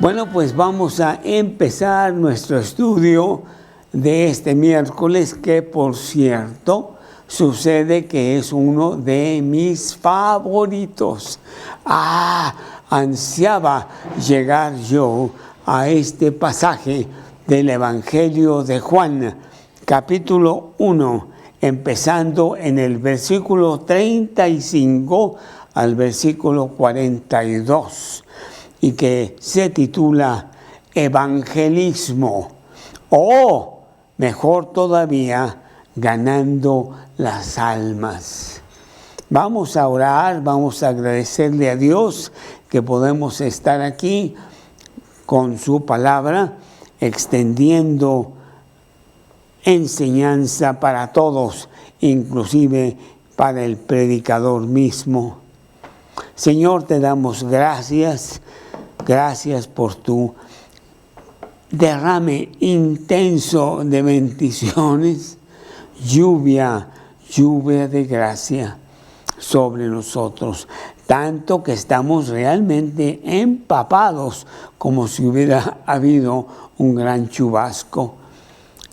Bueno, pues vamos a empezar nuestro estudio de este miércoles, que por cierto sucede que es uno de mis favoritos. Ansiaba llegar yo a este pasaje del Evangelio de Juan, capítulo 1, empezando en el versículo 35 al versículo 42. Y que se titula Evangelismo, o mejor todavía, ganando las almas. Vamos a orar, vamos a agradecerle a Dios que podemos estar aquí con su palabra, extendiendo enseñanza para todos, inclusive para el predicador mismo. Señor, te damos gracias. Gracias por tu derrame intenso de bendiciones, lluvia de gracia sobre nosotros, tanto que estamos realmente empapados como si hubiera habido un gran chubasco.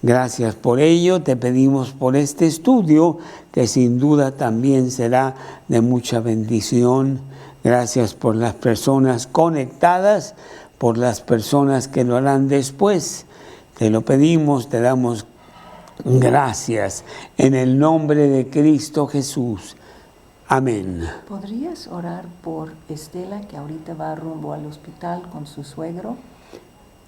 Gracias por ello, te pedimos por este estudio, que sin duda también será de mucha bendición. Gracias por las personas conectadas, por las personas que lo harán después. Te lo pedimos, te damos gracias en el nombre de Cristo Jesús. Amén. ¿Podrías orar por Estela, que ahorita va rumbo al hospital con su suegro?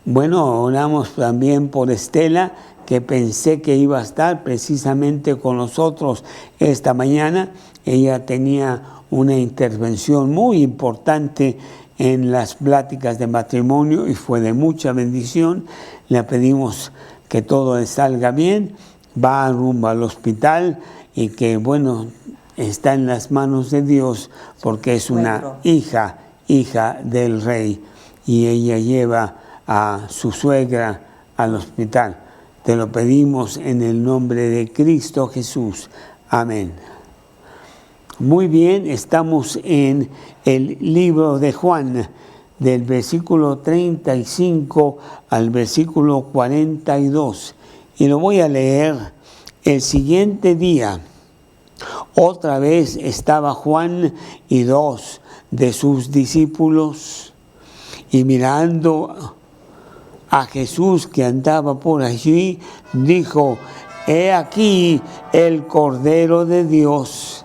Bueno, oramos también por Estela, que pensé que iba a estar precisamente con nosotros esta mañana. Ella tenía una intervención muy importante en las pláticas de matrimonio y fue de mucha bendición. Le pedimos que todo salga bien, va rumbo al hospital y que, bueno, está en las manos de Dios, porque es una hija del rey, y ella lleva a su suegra al hospital. Te lo pedimos en el nombre de Cristo Jesús. Amén. Muy bien, estamos en el libro de Juan, del versículo 35 al versículo 42. Y lo voy a leer. El siguiente día, otra vez estaba Juan y 2 de sus discípulos, y mirando a Jesús que andaba por allí, dijo: «He aquí el Cordero de Dios».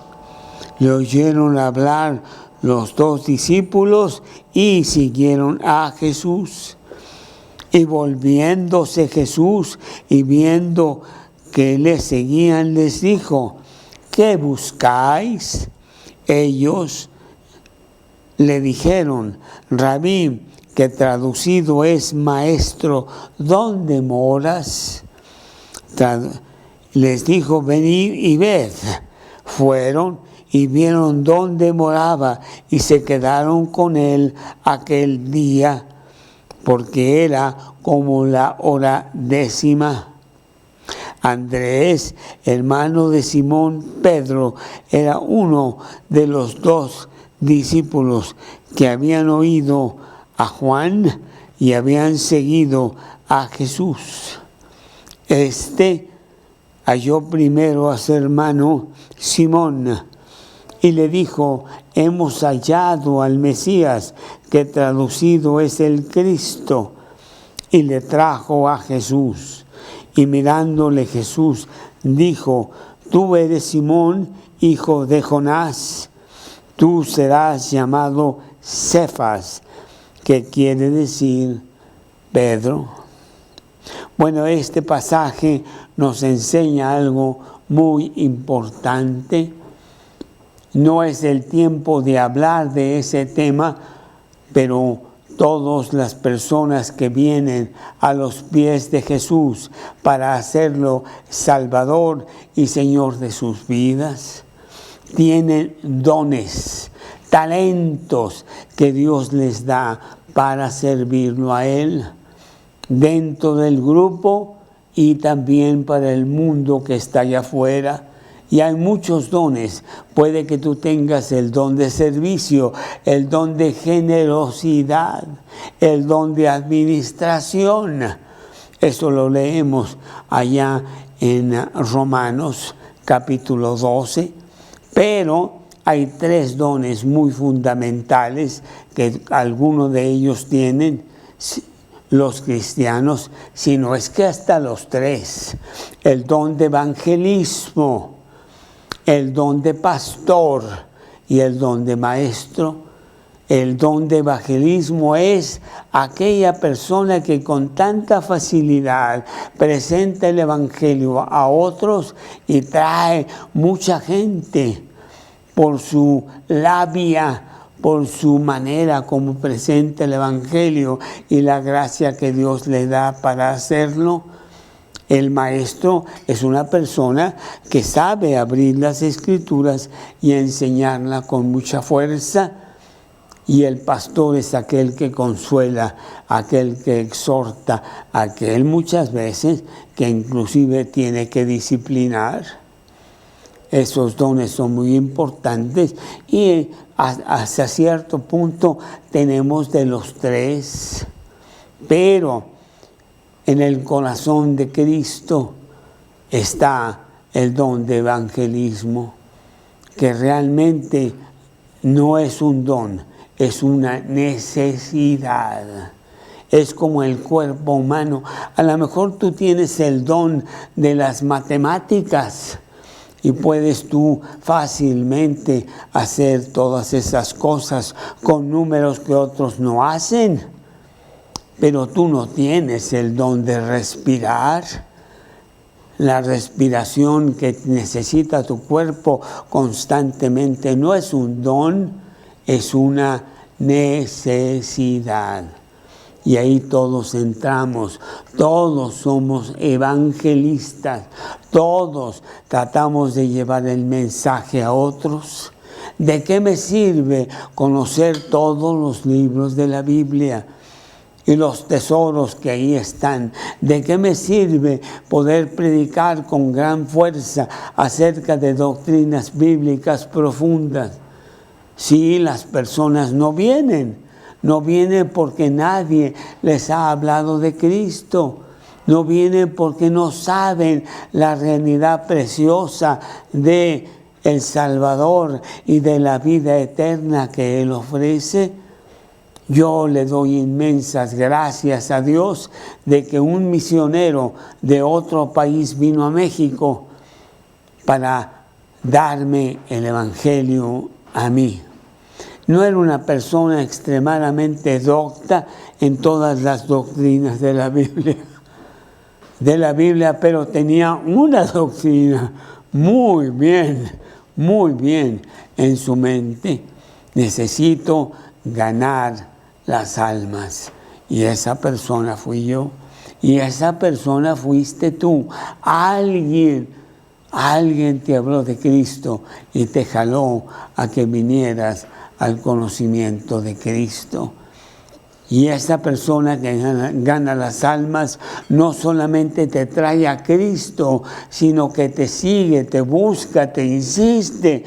Le oyeron hablar los 2 discípulos y siguieron a Jesús. Y volviéndose Jesús y viendo que le seguían, les dijo: «¿Qué buscáis?». Ellos le dijeron: «Rabí», que traducido es maestro, ¿dónde moras?». Les dijo: «Venid y ved». Fueron y vieron dónde moraba y se quedaron con él aquel día, porque era como la hora 10. Andrés, hermano de Simón Pedro, era uno de los 2 discípulos que habían oído a Juan y habían seguido a Jesús. Este halló primero a su hermano Simón y le dijo: «Hemos hallado al Mesías», que traducido es el Cristo, y le trajo a Jesús. Y mirándole Jesús dijo: «Tú eres Simón, hijo de Jonás, tú serás llamado Cefas», que quiere decir Pedro. Bueno, este pasaje nos enseña algo muy importante. No es el tiempo de hablar de ese tema, pero todas las personas que vienen a los pies de Jesús para hacerlo Salvador y Señor de sus vidas, tienen dones, talentos que Dios les da para servirlo a Él, dentro del grupo y también para el mundo que está allá afuera. Y hay muchos dones. Puede que tú tengas el don de servicio, el don de generosidad, el don de administración. Eso lo leemos allá en Romanos capítulo 12. Pero hay 3 dones muy fundamentales que algunos de ellos tienen los cristianos, si no es que hasta los 3. El don de evangelismo, el don de pastor y el don de maestro. El don de evangelismo es aquella persona que con tanta facilidad presenta el evangelio a otros y trae mucha gente por su labia, por su manera como presenta el evangelio y la gracia que Dios le da para hacerlo. El maestro es una persona que sabe abrir las escrituras y enseñarla con mucha fuerza. Y el pastor es aquel que consuela, aquel que exhorta, aquel muchas veces que inclusive tiene que disciplinar. Esos dones son muy importantes y hasta cierto punto tenemos de los 3. Pero en el corazón de Cristo está el don de evangelismo, que realmente no es un don, es una necesidad. Es como el cuerpo humano. A lo mejor tú tienes el don de las matemáticas y puedes tú fácilmente hacer todas esas cosas con números que otros no hacen. Pero tú no tienes el don de respirar. La respiración que necesita tu cuerpo constantemente no es un don, es una necesidad. Y ahí todos entramos, todos somos evangelistas, todos tratamos de llevar el mensaje a otros. ¿De qué me sirve conocer todos los libros de la Biblia y los tesoros que ahí están? ¿De qué me sirve poder predicar con gran fuerza acerca de doctrinas bíblicas profundas si las personas no vienen? No vienen porque nadie les ha hablado de Cristo. No vienen porque no saben la realidad preciosa de el Salvador y de la vida eterna que Él ofrece. Yo le doy inmensas gracias a Dios de que un misionero de otro país vino a México para darme el Evangelio a mí. No era una persona extremadamente docta en todas las doctrinas de la Biblia, pero tenía una doctrina muy bien en su mente. Necesito ganar las almas. Y esa persona fui yo. Y esa persona fuiste tú. Alguien te habló de Cristo y te jaló a que vinieras al conocimiento de Cristo. Y esa persona que gana las almas no solamente te trae a Cristo, sino que te sigue, te busca, te insiste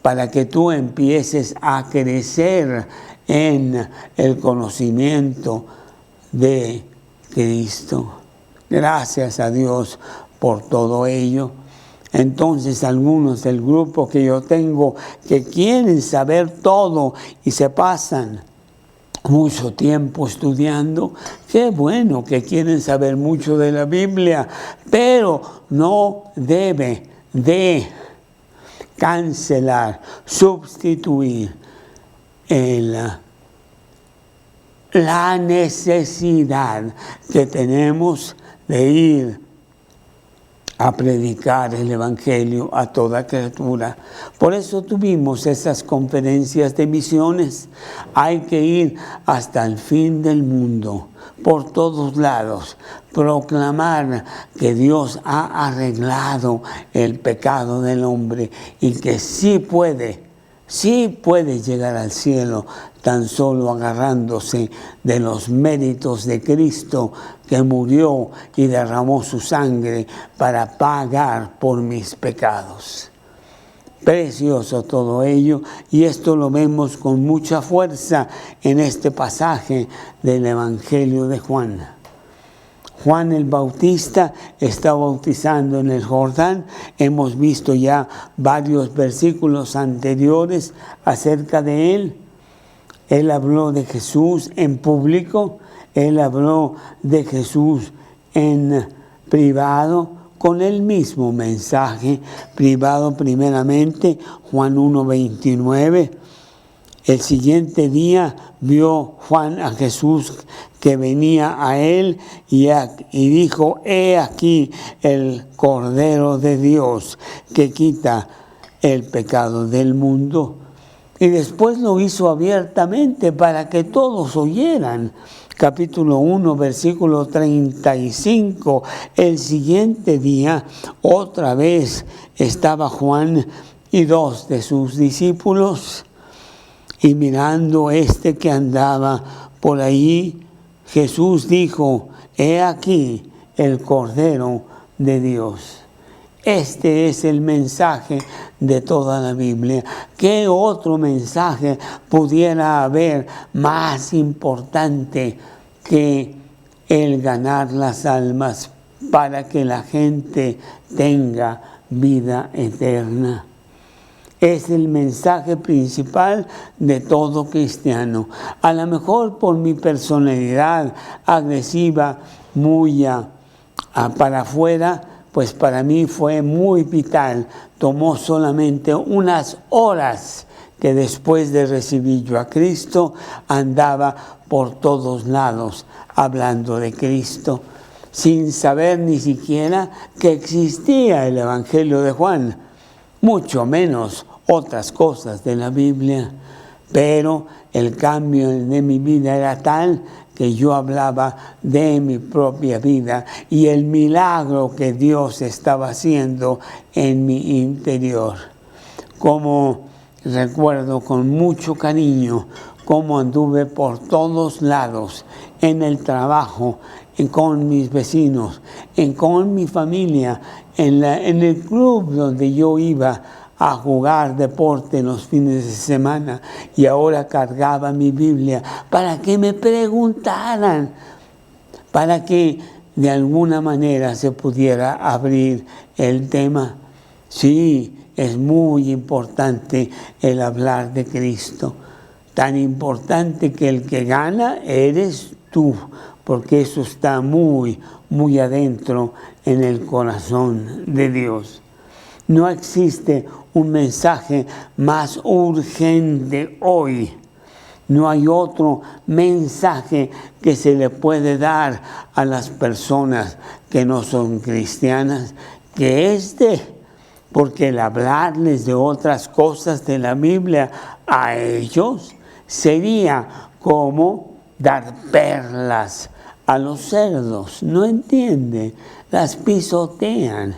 para que tú empieces a crecer en el conocimiento de Cristo. Gracias a Dios por todo ello. Entonces algunos del grupo que yo tengo que quieren saber todo y se pasan mucho tiempo estudiando, qué bueno que quieren saber mucho de la Biblia, pero no debe de cancelar, sustituir la necesidad que tenemos de ir a predicar el Evangelio a toda criatura. Por eso tuvimos esas conferencias de misiones. Hay que ir hasta el fin del mundo, por todos lados, proclamar que Dios ha arreglado el pecado del hombre y que sí puede llegar al cielo tan solo agarrándose de los méritos de Cristo, que murió y derramó su sangre para pagar por mis pecados. Precioso todo ello, y esto lo vemos con mucha fuerza en este pasaje del Evangelio de Juan. Juan el Bautista está bautizando en el Jordán. Hemos visto ya varios versículos anteriores acerca de él. Él habló de Jesús en público, él habló de Jesús en privado, con el mismo mensaje, privado primeramente, Juan 1:29. El siguiente día vio Juan a Jesús que venía a él y dijo: he aquí el Cordero de Dios que quita el pecado del mundo. Y después lo hizo abiertamente para que todos oyeran. Capítulo 1, versículo 35. El siguiente día, otra vez estaba Juan y 2 de sus discípulos. Y mirando que andaba por allí, Jesús dijo: he aquí el Cordero de Dios. Este es el mensaje de toda la Biblia. ¿Qué otro mensaje pudiera haber más importante que el ganar las almas para que la gente tenga vida eterna? Es el mensaje principal de todo cristiano. A lo mejor por mi personalidad agresiva, muy para afuera, pues para mí fue muy vital. Tomó solamente unas horas que después de recibir yo a Cristo, andaba por todos lados hablando de Cristo, sin saber ni siquiera que existía el Evangelio de Juan, mucho menos otras cosas de la Biblia. Pero el cambio de mi vida era tal que yo hablaba de mi propia vida y el milagro que Dios estaba haciendo en mi interior. Como recuerdo con mucho cariño cómo anduve por todos lados, en el trabajo, con mis vecinos, con mi familia, en el club donde yo iba a jugar deporte los fines de semana, y ahora cargaba mi Biblia para que me preguntaran, para que de alguna manera se pudiera abrir el tema. Sí, es muy importante el hablar de Cristo, tan importante que el que gana eres tú, porque eso está muy, muy adentro en el corazón de Dios. No existe un mensaje más urgente hoy. No hay otro mensaje que se le puede dar a las personas que no son cristianas que porque el hablarles de otras cosas de la Biblia a ellos sería como dar perlas a los cerdos. No entienden, las pisotean.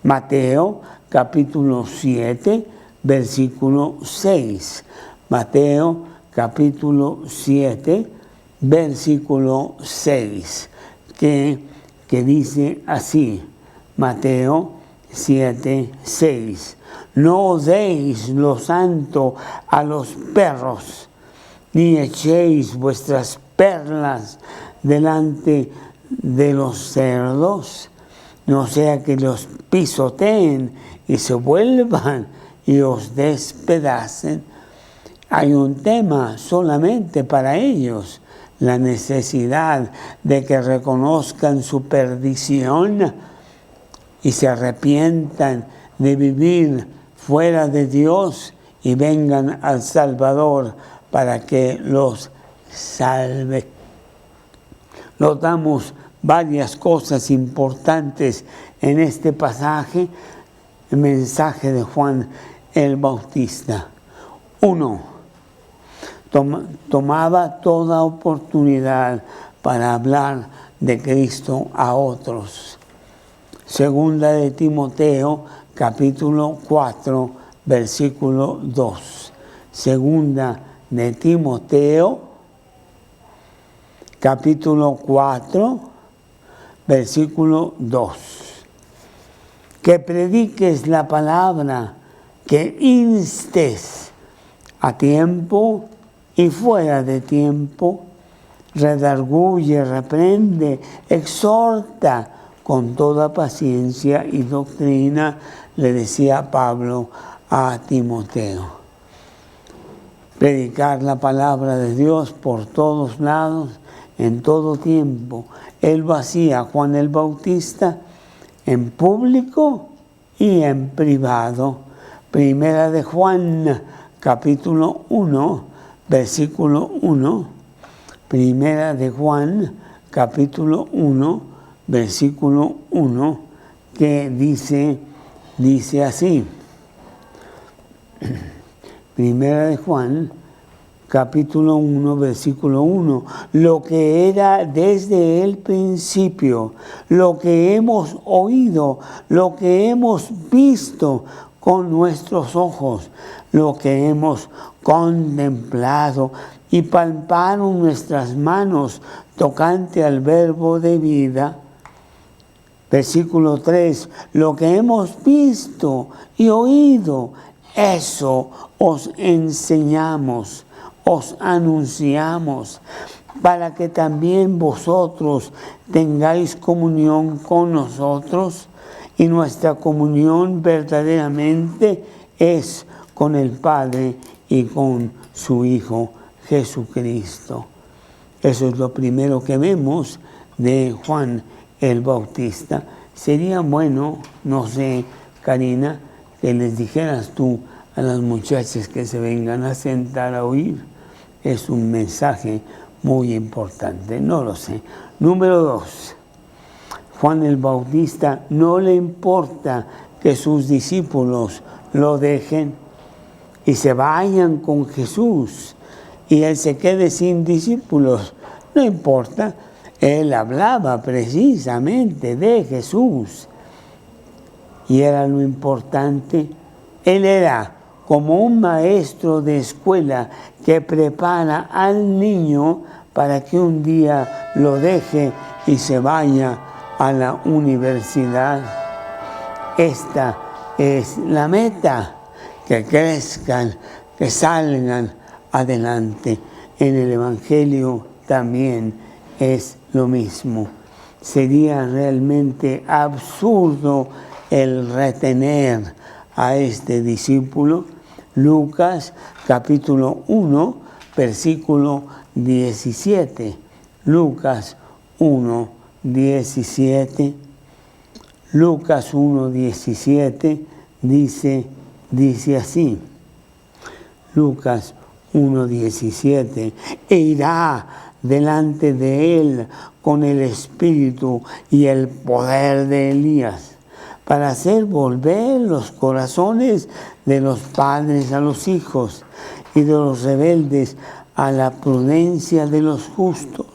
Mateo capítulo 7, versículo 6. Mateo capítulo 7, versículo 6, que dice así, Mateo 7, 6. No deis lo santo a los perros, ni echéis vuestras perlas delante de los cerdos, no sea que los pisoteen y se vuelvan y os despedacen. Hay un tema solamente para ellos, la necesidad de que reconozcan su perdición y se arrepientan de vivir fuera de Dios y vengan al Salvador para que los salve. Notamos varias cosas importantes en este pasaje, el mensaje de Juan el Bautista. 1. Tomaba toda oportunidad para hablar de Cristo a otros. Segunda de Timoteo, capítulo 4, versículo 2. Segunda de Timoteo, capítulo 4, versículo 2. Que prediques la palabra, que instes a tiempo y fuera de tiempo, redarguye, reprende, exhorta con toda paciencia y doctrina, le decía Pablo a Timoteo. Predicar la palabra de Dios por todos lados, en todo tiempo. Él lo hacía, Juan el Bautista, en público y en privado. Primera de Juan, capítulo 1, versículo 1. Primera de Juan, capítulo 1, versículo 1, que dice así. Primera de Juan, capítulo 1, versículo 1. Lo que era desde el principio, lo que hemos oído, lo que hemos visto con nuestros ojos, lo que hemos contemplado y palparon nuestras manos tocante al verbo de vida. Versículo 3. Lo que hemos visto y oído, eso os enseñamos, os anunciamos, para que también vosotros tengáis comunión con nosotros, y nuestra comunión verdaderamente es con el Padre y con su Hijo Jesucristo. Eso es lo primero que vemos de Juan el Bautista. Sería bueno, no sé, Karina, que les dijeras tú a las muchachas que se vengan a sentar a oír. Es un mensaje muy importante, no lo sé. Número 2. Juan el Bautista no le importa que sus discípulos lo dejen y se vayan con Jesús y él se quede sin discípulos. No importa, él hablaba precisamente de Jesús y era lo importante. Él era como un maestro de escuela que prepara al niño para que un día lo deje y se vaya a la universidad. Esta es la meta, que crezcan, que salgan adelante. En el Evangelio también es lo mismo. Sería realmente absurdo el retener a este discípulo. Lucas capítulo 1, versículo 17. Lucas 1, 17. Lucas 1, 17 dice así. Lucas 1, 17. E irá delante de él con el espíritu y el poder de Elías, para hacer volver los corazones de los padres a los hijos y de los rebeldes a la prudencia de los justos,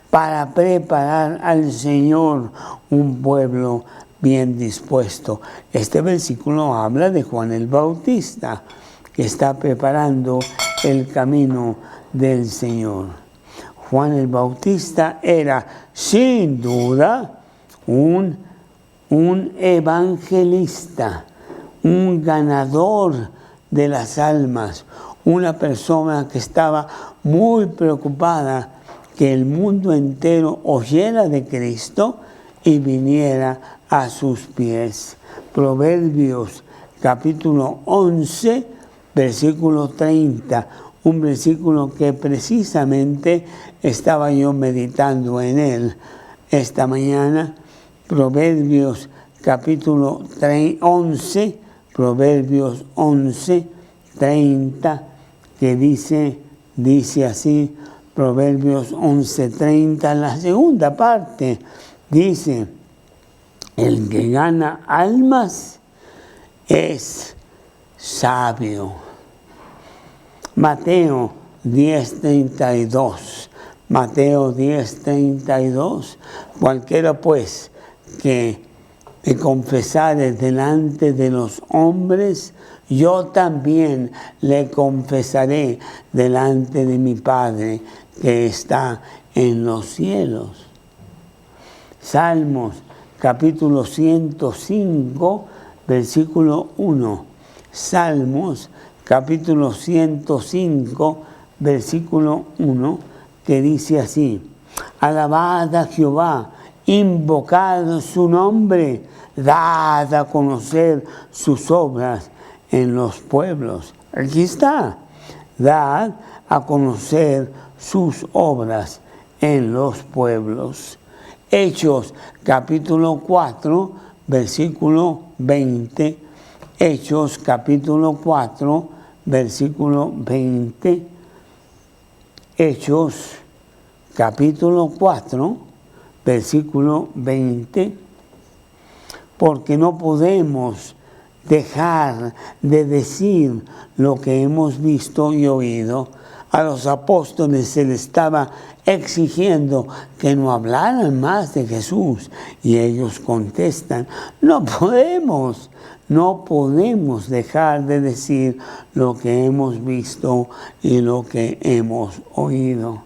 para preparar al Señor un pueblo bien dispuesto. Este versículo habla de Juan el Bautista, que está preparando el camino del Señor. Juan el Bautista era sin duda un evangelista, un ganador de las almas, una persona que estaba muy preocupada que el mundo entero oyera de Cristo y viniera a sus pies. Proverbios capítulo 11, versículo 30, un versículo que precisamente estaba yo meditando en él esta mañana. Proverbios capítulo 11, Proverbios 11, 30, que dice así, Proverbios 11, 30, la segunda parte, dice, el que gana almas es sabio. Mateo 10, 32, Mateo 10, 32, cualquiera pues que me confesare delante de los hombres, yo también le confesaré delante de mi Padre que está en los cielos. Salmos capítulo 105, versículo 1. Salmos capítulo 105, versículo 1, que dice así: alabad a Jehová, invocad su nombre, dad a conocer sus obras en los pueblos. Aquí está, dad a conocer sus obras en los pueblos. Hechos capítulo 4, versículo 20. Hechos capítulo 4, versículo 20. Hechos capítulo 4, versículo 20. Porque no podemos dejar de decir lo que hemos visto y oído. A los apóstoles se les estaba exigiendo que no hablaran más de Jesús. Y ellos contestan: no podemos dejar de decir lo que hemos visto y lo que hemos oído.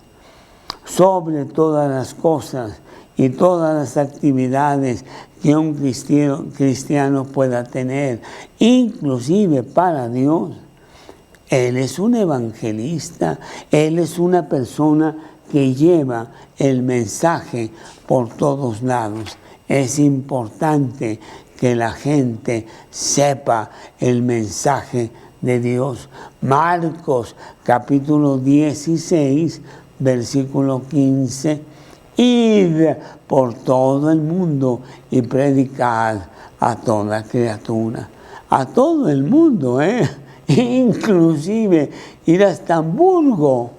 Sobre todas las cosas y todas las actividades que un cristiano pueda tener, inclusive para Dios, Él es un evangelista, Él es una persona que lleva el mensaje por todos lados. Es importante que la gente sepa el mensaje de Dios. Marcos capítulo 16, versículo 15. Id por todo el mundo y predicad a toda criatura. A todo el mundo, inclusive ir hasta Hamburgo,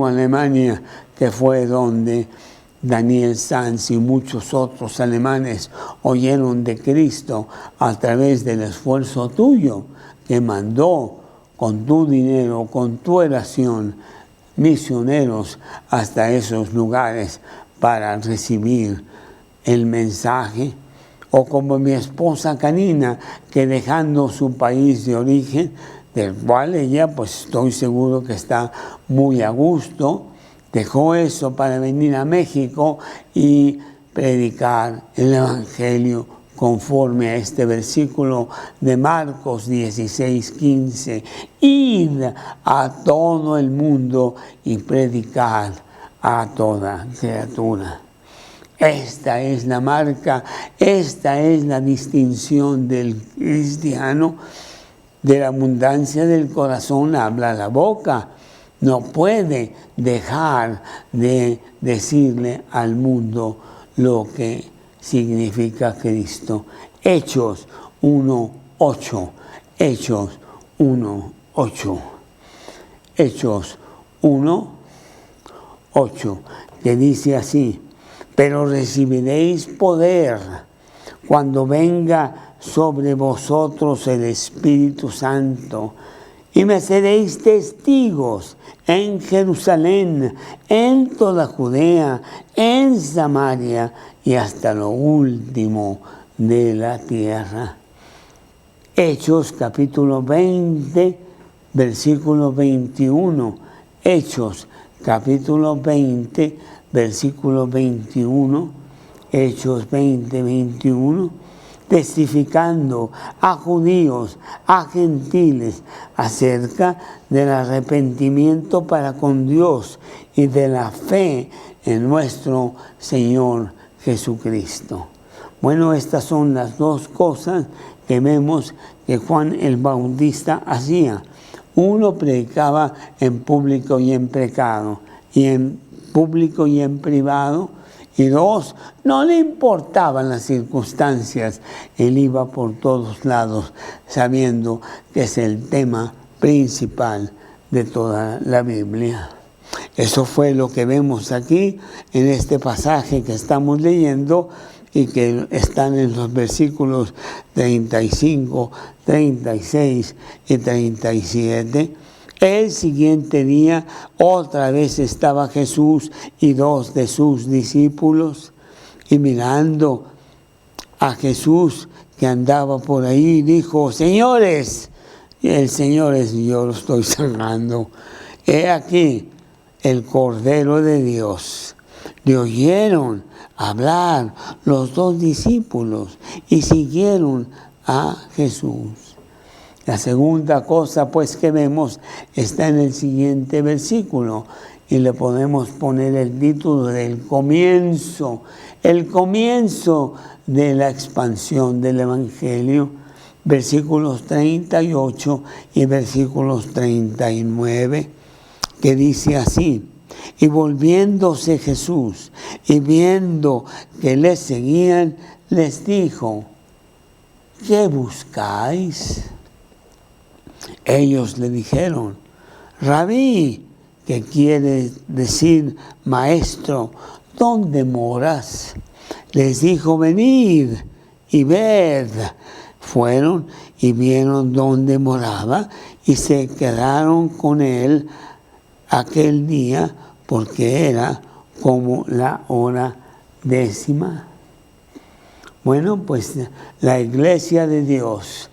Alemania, que fue donde Daniel Sanz y muchos otros alemanes oyeron de Cristo a través del esfuerzo tuyo, que mandó con tu dinero, con tu oración, misioneros hasta esos lugares para recibir el mensaje. O como mi esposa Canina, que dejando su país de origen, del cual ella pues estoy seguro que está muy a gusto, dejó eso para venir a México y predicar el Evangelio conforme a este versículo de Marcos 16, 15. Id a todo el mundo y predicad a toda criatura. Esta es la marca, esta es la distinción del cristiano. De la abundancia del corazón habla la boca. No puede dejar de decirle al mundo lo que significa Cristo. Hechos 1:8. Hechos 1:8. Hechos 1:8, que dice así: pero recibiréis poder cuando venga sobre vosotros el Espíritu Santo, y me seréis testigos en Jerusalén, en toda Judea, en Samaria y hasta lo último de la tierra. Hechos capítulo 20, versículo 21. Hechos capítulo 20, versículo 21. Hechos 20, 21. Testificando a judíos, a gentiles, acerca del arrepentimiento para con Dios y de la fe en nuestro Señor Jesucristo. Bueno, estas son las dos cosas que vemos que Juan el Bautista hacía. Uno, predicaba en público y en pecado, y en público y en privado. Y dos, no le importaban las circunstancias. Él iba por todos lados sabiendo que es el tema principal de toda la Biblia. Eso fue lo que vemos aquí en este pasaje que estamos leyendo y que están en los versículos 35, 36 y 37. El siguiente día otra vez estaba Jesús y dos de sus discípulos, y mirando a Jesús que andaba por ahí, dijo: señores, y el señores, yo lo estoy cerrando, he aquí el Cordero de Dios. Le oyeron hablar los dos discípulos y siguieron a Jesús. La segunda cosa pues que vemos está en el siguiente versículo y le podemos poner el título del comienzo, el comienzo de la expansión del Evangelio, versículos 38 y versículos 39, que dice así: y volviéndose Jesús y viendo que le seguían, les dijo: ¿qué buscáis? Ellos le dijeron: Rabí, que quiere decir maestro, ¿dónde moras? Les dijo: venid y ved. Fueron y vieron dónde moraba y se quedaron con él aquel día, porque era como la hora 10. Bueno, pues la iglesia de Dios,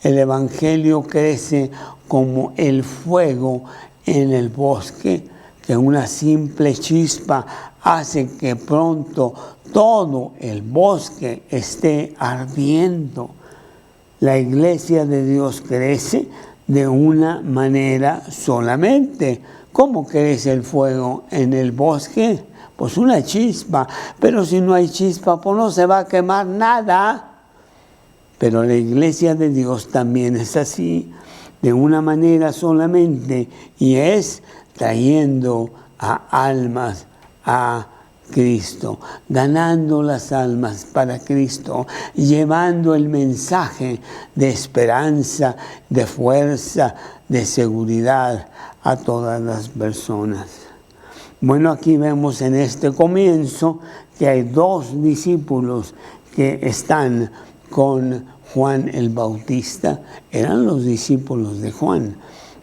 el Evangelio crece como el fuego en el bosque, que una simple chispa hace que pronto todo el bosque esté ardiendo. La iglesia de Dios crece de una manera solamente. ¿Cómo crece el fuego en el bosque? Pues una chispa, pero si no hay chispa, pues no se va a quemar nada. Pero la iglesia de Dios también es así, de una manera solamente, y es trayendo a almas a Cristo, ganando las almas para Cristo, llevando el mensaje de esperanza, de fuerza, de seguridad a todas las personas. Bueno, aquí vemos en este comienzo que hay 2 discípulos que están con Juan el Bautista, eran los discípulos de Juan.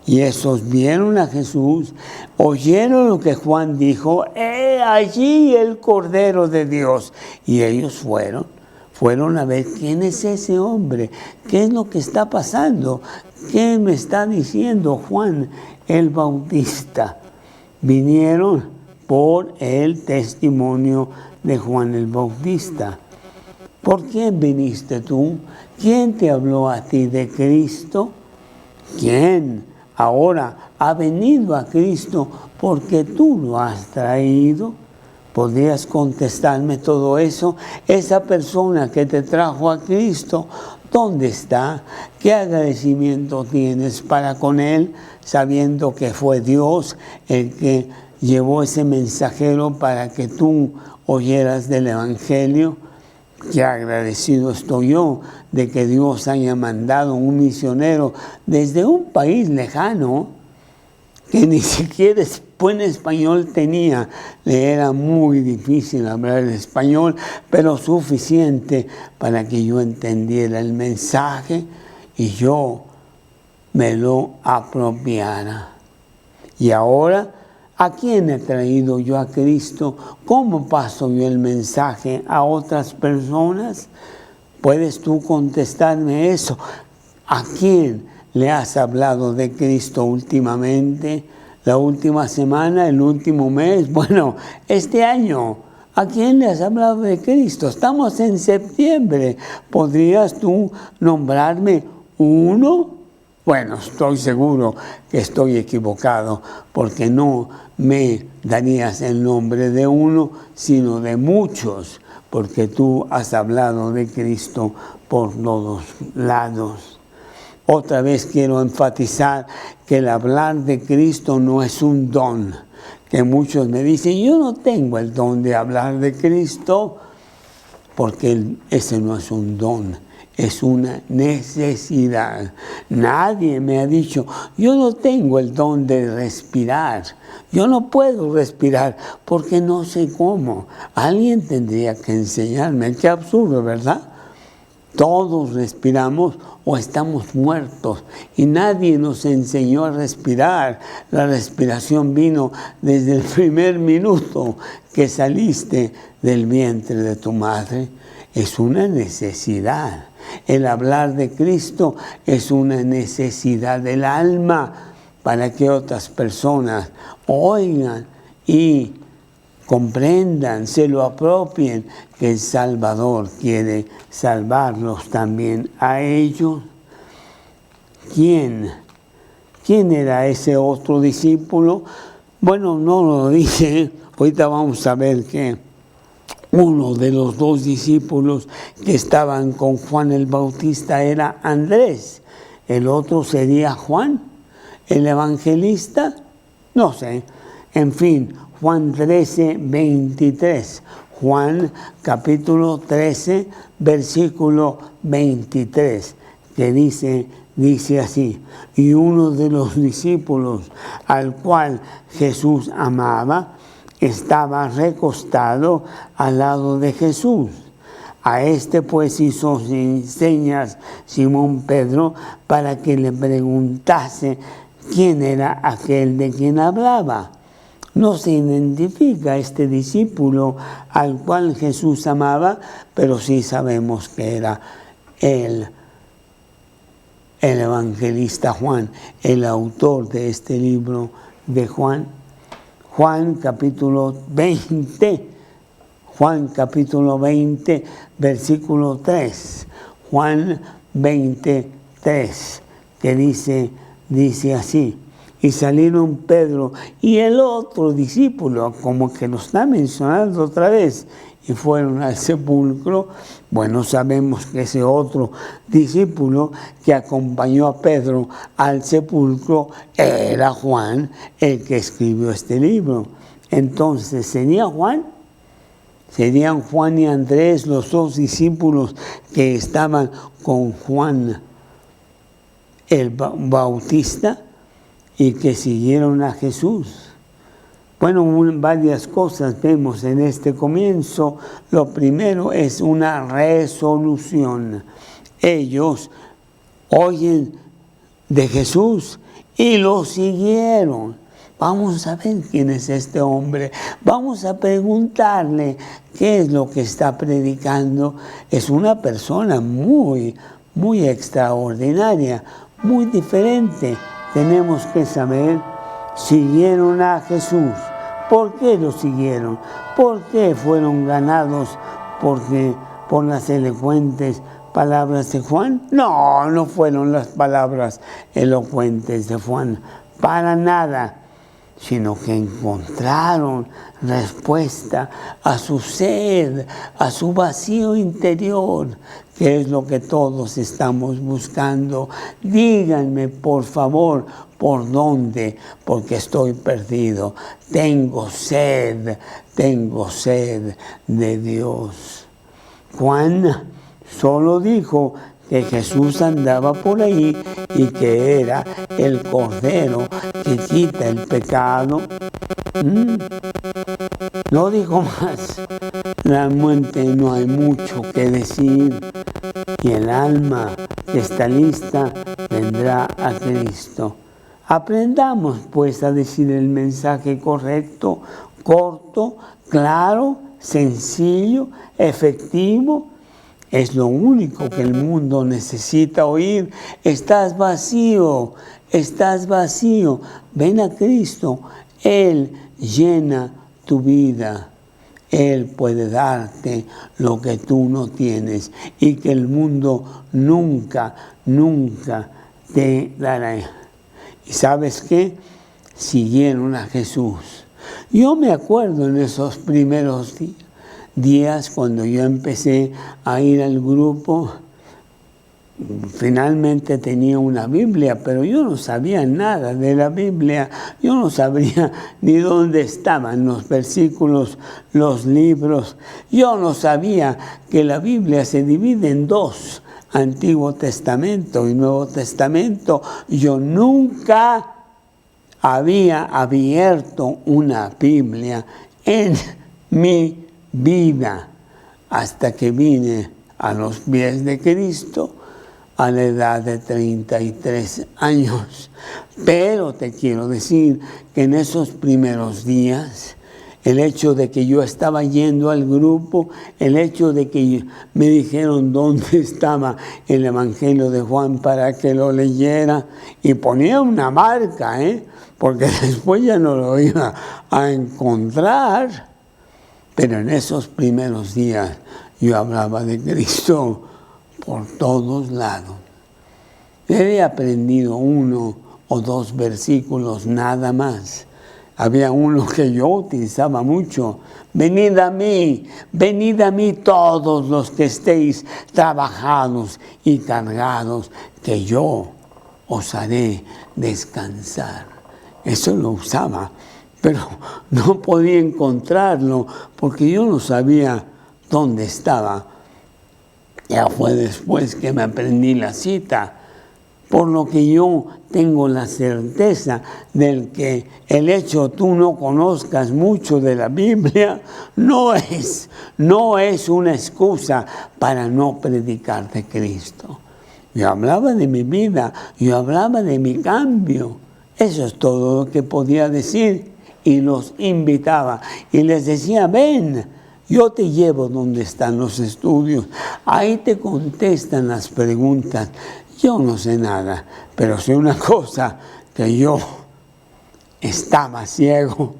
Y esos vieron a Jesús, oyeron lo que Juan dijo: allí el Cordero de Dios. Y ellos fueron a ver quién es ese hombre, qué es lo que está pasando, qué me está diciendo Juan el Bautista. Vinieron por el testimonio de Juan el Bautista. ¿Por quién viniste tú? ¿Quién te habló a ti de Cristo? ¿Quién ahora ha venido a Cristo porque tú lo has traído? ¿Podrías contestarme todo eso? Esa persona que te trajo a Cristo, ¿dónde está? ¿Qué agradecimiento tienes para con él, sabiendo que fue Dios el que llevó ese mensajero para que tú oyeras del Evangelio? Qué agradecido estoy yo de que Dios haya mandado un misionero desde un país lejano que ni siquiera buen español tenía. Le era muy difícil hablar el español, pero suficiente para que yo entendiera el mensaje y yo me lo apropiara. Y ahora, ¿a quién he traído yo a Cristo? ¿Cómo paso yo el mensaje a otras personas? ¿Puedes tú contestarme eso? ¿A quién le has hablado de Cristo últimamente? ¿La última semana? ¿El último mes? Bueno, este año. ¿A quién le has hablado de Cristo? Estamos en septiembre. ¿Podrías tú nombrarme uno? Bueno, estoy seguro que estoy equivocado, porque no me darías el nombre de uno, sino de muchos, porque tú has hablado de Cristo por todos lados. Otra vez quiero enfatizar que el hablar de Cristo no es un don, que muchos me dicen: yo no tengo el don de hablar de Cristo, porque ese no es un don. Es una necesidad. Nadie me ha dicho: yo no tengo el don de respirar. Yo no puedo respirar porque no sé cómo. Alguien tendría que enseñarme. Qué absurdo, ¿verdad? Todos respiramos o estamos muertos y nadie nos enseñó a respirar. La respiración vino desde el primer minuto que saliste del vientre de tu madre. Es una necesidad. El hablar de Cristo es una necesidad del alma para que otras personas oigan y comprendan, se lo apropien, que el Salvador quiere salvarlos también a ellos. ¿quién era ese otro discípulo? Bueno, no lo dice. Ahorita vamos a ver que uno de los dos discípulos que estaban con Juan el Bautista era Andrés. El otro sería Juan, el evangelista. No sé. En fin, Juan 13, 23. Juan capítulo 13, versículo 23, que dice así: y uno de los discípulos al cual Jesús amaba estaba recostado al lado de Jesús. A este pues hizo señas Simón Pedro para que le preguntase quién era aquel de quien hablaba. No se identifica este discípulo al cual Jesús amaba, pero sí sabemos que era el evangelista Juan, el autor de este libro de Juan. Juan capítulo 20, versículo 3. Juan 23, que dice así: y salieron Pedro y el otro discípulo, como que lo está mencionando otra vez, y fueron al sepulcro. Bueno, sabemos que ese otro discípulo que acompañó a Pedro al sepulcro era Juan, el que escribió este libro. Entonces, ¿serían Juan y Andrés los dos discípulos que estaban con Juan el Bautista y que siguieron a Jesús? Bueno, varias cosas vemos en este comienzo. Lo primero es una resolución. Ellos oyen de Jesús y lo siguieron. Vamos a ver quién es este hombre. Vamos a preguntarle qué es lo que está predicando. Es una persona muy, muy extraordinaria, muy diferente. Tenemos que saber. Siguieron a Jesús. ¿Por qué lo siguieron? ¿Por qué fueron ganados por las elocuentes palabras de Juan? No, no fueron las palabras elocuentes de Juan, para nada, sino que encontraron respuesta a su sed, a su vacío interior, que es lo que todos estamos buscando. Díganme, por favor, ¿por dónde? Porque estoy perdido. Tengo sed de Dios. Juan solo dijo que Jesús andaba por ahí y que era el Cordero que quita el pecado. No digo más. Realmente no hay mucho que decir. Y el alma que está lista vendrá a Cristo. Aprendamos pues a decir el mensaje correcto, corto, claro, sencillo, efectivo. Es lo único que el mundo necesita oír. Estás vacío. Ven a Cristo. Él llena tu vida. Él puede darte lo que tú no tienes y que el mundo nunca te dará. ¿Y sabes qué? Siguieron a Jesús. Yo me acuerdo en esos primeros días cuando yo empecé a ir al grupo. Finalmente tenía una Biblia, pero yo no sabía nada de la Biblia. Yo no sabía ni dónde estaban los versículos, los libros. Yo no sabía que la Biblia se divide en dos, Antiguo Testamento y Nuevo Testamento. Yo nunca había abierto una Biblia en mi vida hasta que vine a los pies de Cristo a la edad de 33 años. Pero te quiero decir que en esos primeros días, el hecho de que yo estaba yendo al grupo, el hecho de que me dijeron dónde estaba el Evangelio de Juan para que lo leyera, y ponía una marca, porque después ya no lo iba a encontrar. Pero en esos primeros días yo hablaba de Cristo por todos lados. Yo había aprendido 1 o 2 versículos nada más. Había uno que yo utilizaba mucho. Venid a mí todos los que estéis trabajados y cargados, que yo os haré descansar. Eso lo usaba, pero no podía encontrarlo porque yo no sabía dónde estaba. Ya fue después que me aprendí la cita, por lo que yo tengo la certeza de que el hecho tú no conozcas mucho de la Biblia no es una excusa para no predicar de Cristo. Yo hablaba de mi vida, yo hablaba de mi cambio. Eso es todo lo que podía decir y los invitaba y les decía, ven, yo te llevo donde están los estudios, ahí te contestan las preguntas. Yo no sé nada, pero sé una cosa, que yo estaba ciego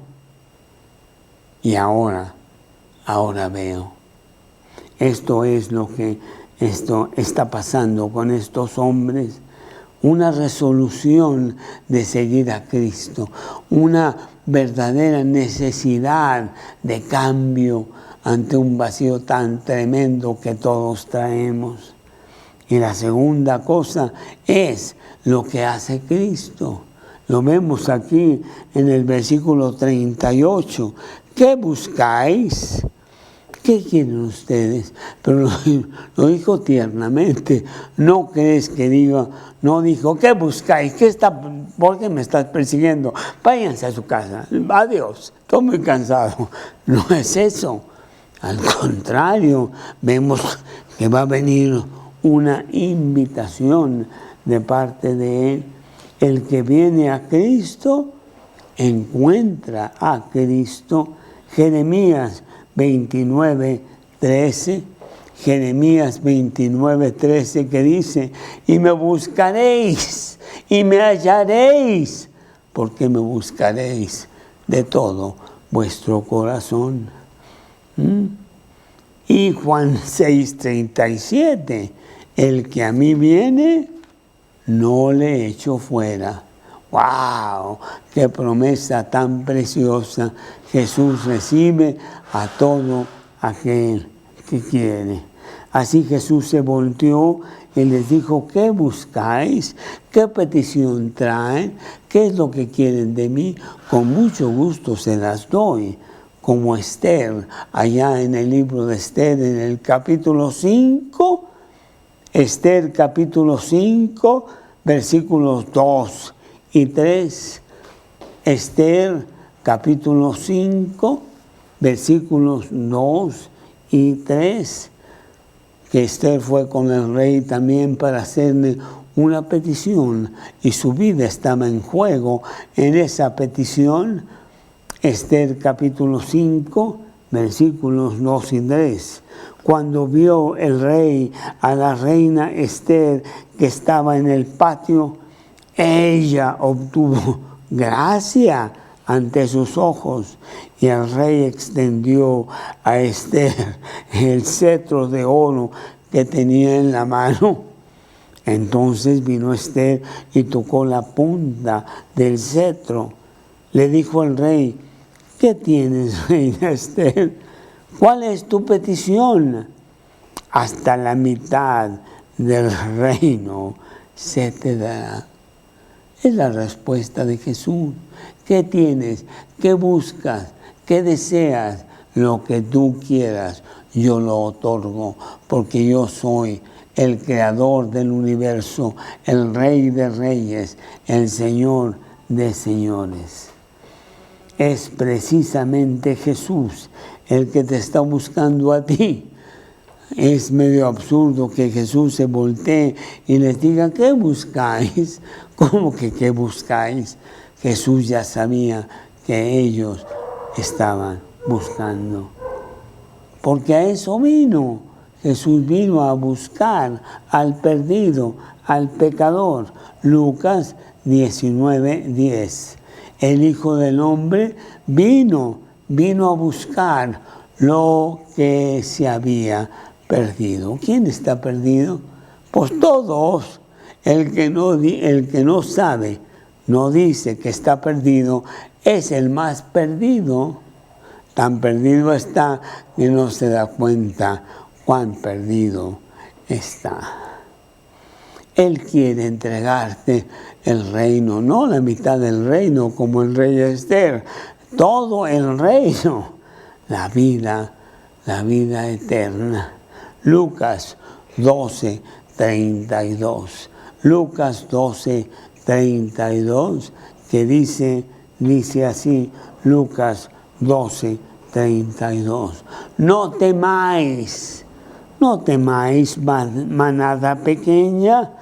y ahora veo. Esto es lo que está pasando con estos hombres. Una resolución de seguir a Cristo, una verdadera necesidad de cambio ante un vacío tan tremendo que todos traemos. Y la segunda cosa es lo que hace Cristo. Lo vemos aquí en el versículo 38. ¿Qué buscáis? ¿Qué quieren ustedes? Pero lo dijo tiernamente. ¿No crees que diga? No dijo, ¿qué buscáis? ¿Por qué me estás persiguiendo? Váyanse a su casa. Adiós. Estoy muy cansado. No es eso. Al contrario, vemos que va a venir una invitación de parte de Él. El que viene a Cristo encuentra a Cristo. Jeremías 29:13, Jeremías 29:13, que dice, y me buscaréis y me hallaréis, porque me buscaréis de todo vuestro corazón. Y Juan 6:37, el que a mí viene, no le echo fuera. ¡Wow! ¡Qué promesa tan preciosa! Jesús recibe a todo aquel que quiere. Así Jesús se volteó y les dijo, ¿qué buscáis? ¿Qué petición traen? ¿Qué es lo que quieren de mí? Con mucho gusto se las doy. Como Esther, allá en el libro de Esther, en el capítulo 5, Esther capítulo 5, versículos 2 y 3. Esther capítulo 5, versículos 2 y 3. Que Esther fue con el rey también para hacerle una petición y su vida estaba en juego en esa petición. Esther capítulo 5, versículos 2 y 3. Cuando vio el rey a la reina Esther que estaba en el patio, ella obtuvo gracia ante sus ojos y el rey extendió a Esther el cetro de oro que tenía en la mano. Entonces vino Esther y tocó la punta del cetro. Le dijo el rey, ¿qué tienes, reina Esther? ¿Cuál es tu petición? Hasta la mitad del reino se te dará. Es la respuesta de Jesús. ¿Qué tienes? ¿Qué buscas? ¿Qué deseas? Lo que tú quieras, yo lo otorgo, porque yo soy el creador del universo, el rey de reyes, el señor de señores. Es precisamente Jesús el que te está buscando a ti. Es medio absurdo que Jesús se voltee y les diga, ¿qué buscáis? ¿Cómo que qué buscáis? Jesús ya sabía que ellos estaban buscando. Porque a eso vino. Jesús vino a buscar al perdido, al pecador. Lucas 19:10. El Hijo del Hombre vino a buscar lo que se había perdido. ¿Quién está perdido? Pues todos. El que no sabe, no dice que está perdido, es el más perdido. Tan perdido está que no se da cuenta cuán perdido está. Él quiere entregarte el reino, no la mitad del reino como el rey Esther, todo el reino, la vida eterna. Lucas 12:32. Lucas 12:32, que dice así, Lucas 12:32. No temáis, manada pequeña,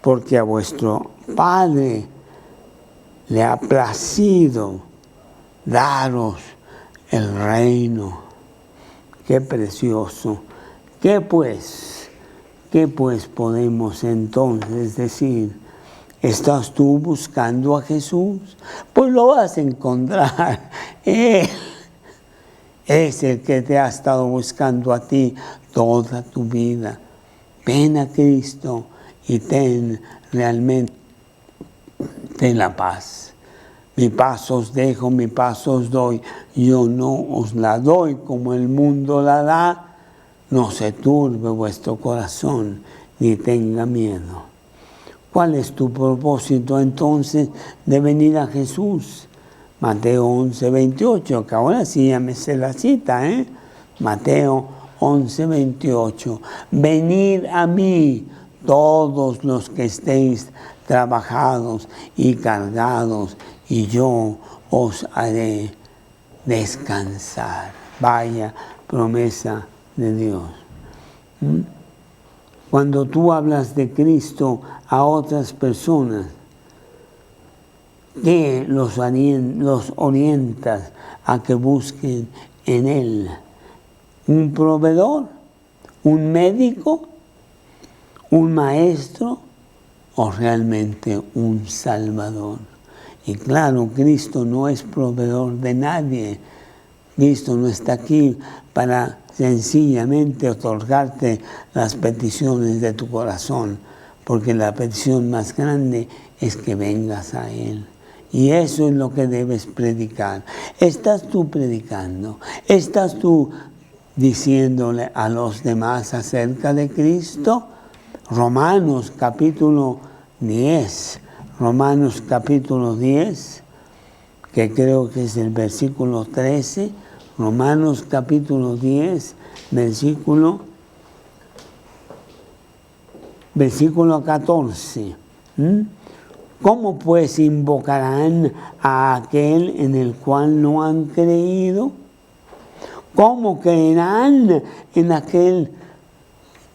porque a vuestro Padre le ha placido daros el reino. Qué precioso. ¿Qué pues podemos entonces decir? ¿Estás tú buscando a Jesús? Pues lo vas a encontrar. Él es el que te ha estado buscando a ti toda tu vida. Ven a Cristo y ten realmente la paz. Mi paz os dejo, mi paz os doy. Yo no os la doy como el mundo la da. No se turbe vuestro corazón, ni tenga miedo. ¿Cuál es tu propósito entonces de venir a Jesús? Mateo 11:28, que ahora sí ya me sé la cita, Mateo 11:28. Venid a mí todos los que estéis trabajados y cargados, y yo os haré descansar. Vaya promesa de Dios. Cuando tú hablas de Cristo a otras personas, ¿qué los orientas a que busquen en Él? ¿Un proveedor? ¿Un médico? ¿Un maestro? ¿O realmente un salvador? Y claro, Cristo no es proveedor de nadie. Cristo no está aquí para sencillamente otorgarte las peticiones de tu corazón, porque la petición más grande es que vengas a Él. Y eso es lo que debes predicar. ¿Estás tú predicando? ¿Estás tú diciéndole a los demás acerca de Cristo? Romanos capítulo 10. Romanos capítulo 10, que creo que es el versículo 13. Romanos capítulo 10, versículo 14. ¿Cómo pues invocarán a aquel en el cual no han creído? ¿Cómo creerán en aquel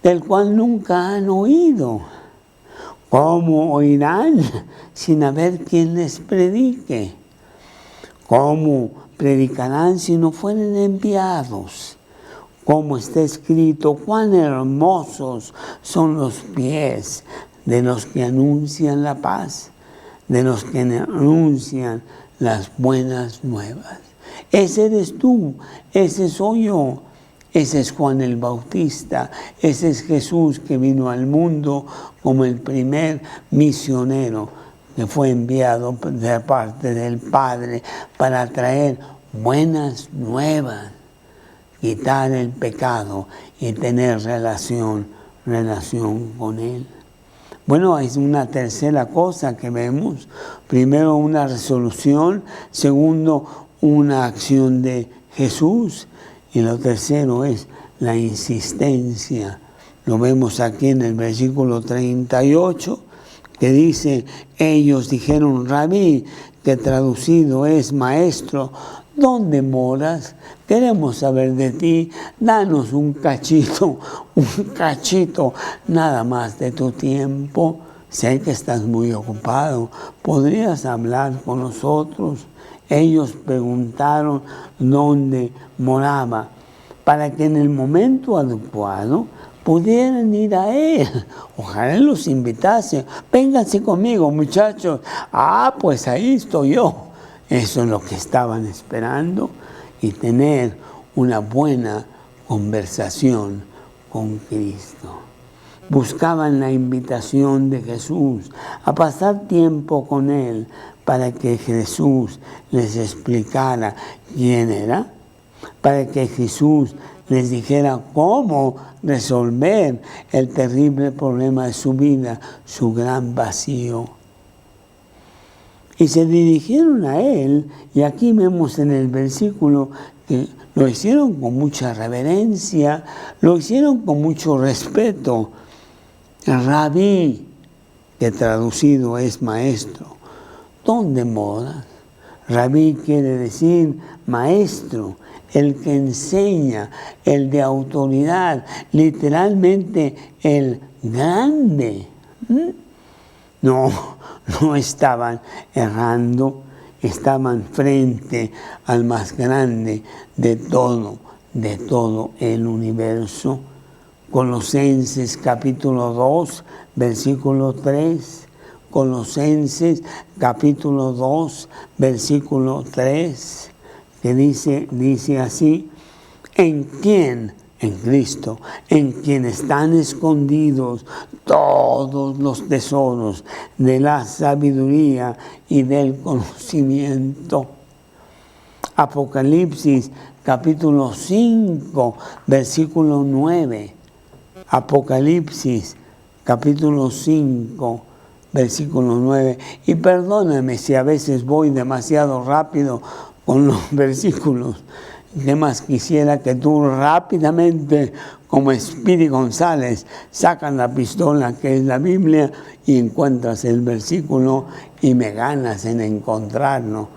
del cual nunca han oído? ¿Cómo oirán sin haber quien les predique? ¿Cómo predicarán si no fueren enviados? Como está escrito, cuán hermosos son los pies de los que anuncian la paz, de los que anuncian las buenas nuevas. Ese eres tú, ese soy yo, ese es Juan el Bautista, ese es Jesús que vino al mundo como el primer misionero que fue enviado de parte del Padre para traer buenas nuevas, quitar el pecado y tener relación con Él. Bueno, es una tercera cosa que vemos. Primero, una resolución. Segundo, una acción de Jesús. Y lo tercero es la insistencia. Lo vemos aquí en el versículo 38, que dice, ellos dijeron, Rabí, que traducido es maestro, ¿dónde moras? Queremos saber de ti, danos un cachito nada más de tu tiempo. Sé que estás muy ocupado, ¿podrías hablar con nosotros? Ellos preguntaron dónde moraba, para que en el momento adecuado pudieran ir a Él. Ojalá los invitase. Vénganse conmigo, muchachos. Pues ahí estoy yo. Eso es lo que estaban esperando, y tener una buena conversación con Cristo. buscaban la invitación de Jesús a pasar tiempo con Él para que Jesús les explicara quién era, para que Jesús les dijera cómo resolver el terrible problema de su vida, su gran vacío. Y se dirigieron a Él, y aquí vemos en el versículo que lo hicieron con mucha reverencia, lo hicieron con mucho respeto. Rabí, que traducido es maestro. ¿Dónde moras? Rabí quiere decir maestro, el que enseña, el de autoridad, literalmente el grande. No estaban errando, estaban frente al más grande de todo el universo. Colosenses capítulo 2, versículo 3. Colosenses capítulo 2, versículo 3, que dice así: ¿en quién? En Cristo, en quien están escondidos todos los tesoros de la sabiduría y del conocimiento. Apocalipsis capítulo 5, versículo 9. Apocalipsis capítulo 5, versículo 9. Y perdóname si a veces voy demasiado rápido con los versículos. ¿Qué más quisiera que tú rápidamente, como Speedy González, sacas la pistola que es la Biblia y encuentras el versículo y me ganas en encontrarlo?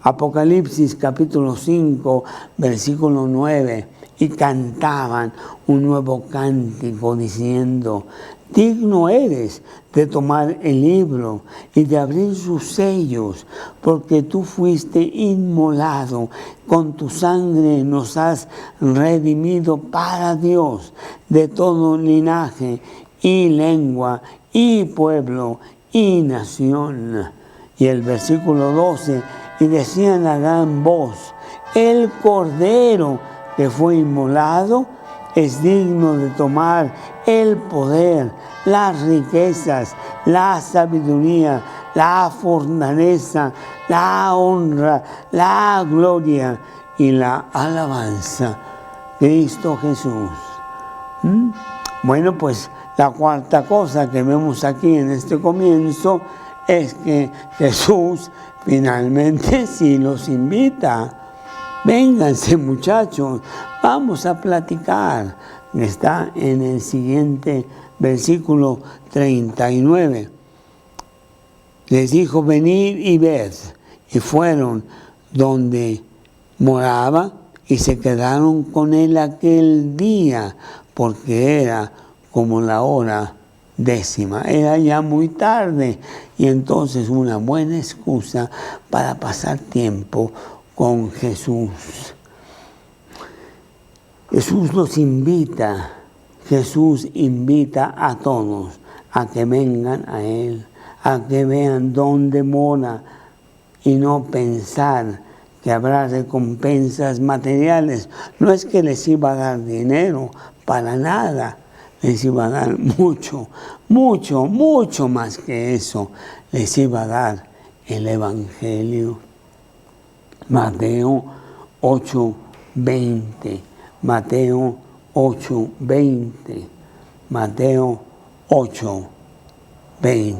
Apocalipsis capítulo 5, versículo 9. Y cantaban un nuevo cántico diciendo: digno eres de tomar el libro y de abrir sus sellos, porque tú fuiste inmolado, con tu sangre nos has redimido para Dios de todo linaje y lengua y pueblo y nación. Y el versículo 12, y decían a gran voz: el Cordero que fue inmolado es digno de tomar el poder, las riquezas, la sabiduría, la fortaleza, la honra, la gloria y la alabanza. Cristo Jesús. Bueno, pues la cuarta cosa que vemos aquí en este comienzo es que Jesús finalmente sí los invita. Vénganse, muchachos, vamos a platicar. Está en el siguiente versículo 39. Les dijo: venid y ved. Y fueron donde moraba y se quedaron con él aquel día, porque era como la hora 10:00. Era ya muy tarde y entonces una buena excusa para pasar tiempo con Jesús. Jesús los invita, Jesús invita a todos a que vengan a Él, a que vean dónde mora y no pensar que habrá recompensas materiales. No es que les iba a dar dinero, para nada, les iba a dar mucho, mucho, mucho más que eso, les iba a dar el Evangelio. Mateo 8:20, Mateo 8:20, Mateo 8:20.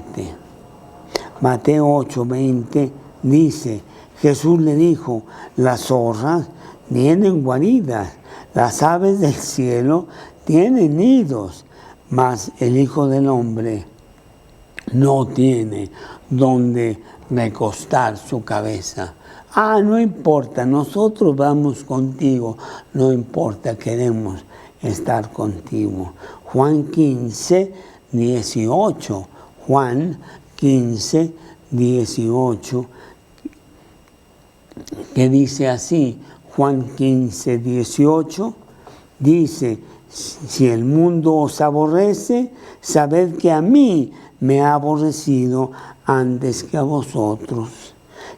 Mateo 8:20 dice: Jesús le dijo: las zorras tienen guaridas, las aves del cielo tienen nidos, mas el Hijo del Hombre no tiene donde recostar su cabeza. No importa, nosotros vamos contigo, no importa, queremos estar contigo. Juan 15:18, Juan 15:18, que dice así, Juan 15:18, dice: si el mundo os aborrece, sabed que a mí me ha aborrecido antes que a vosotros.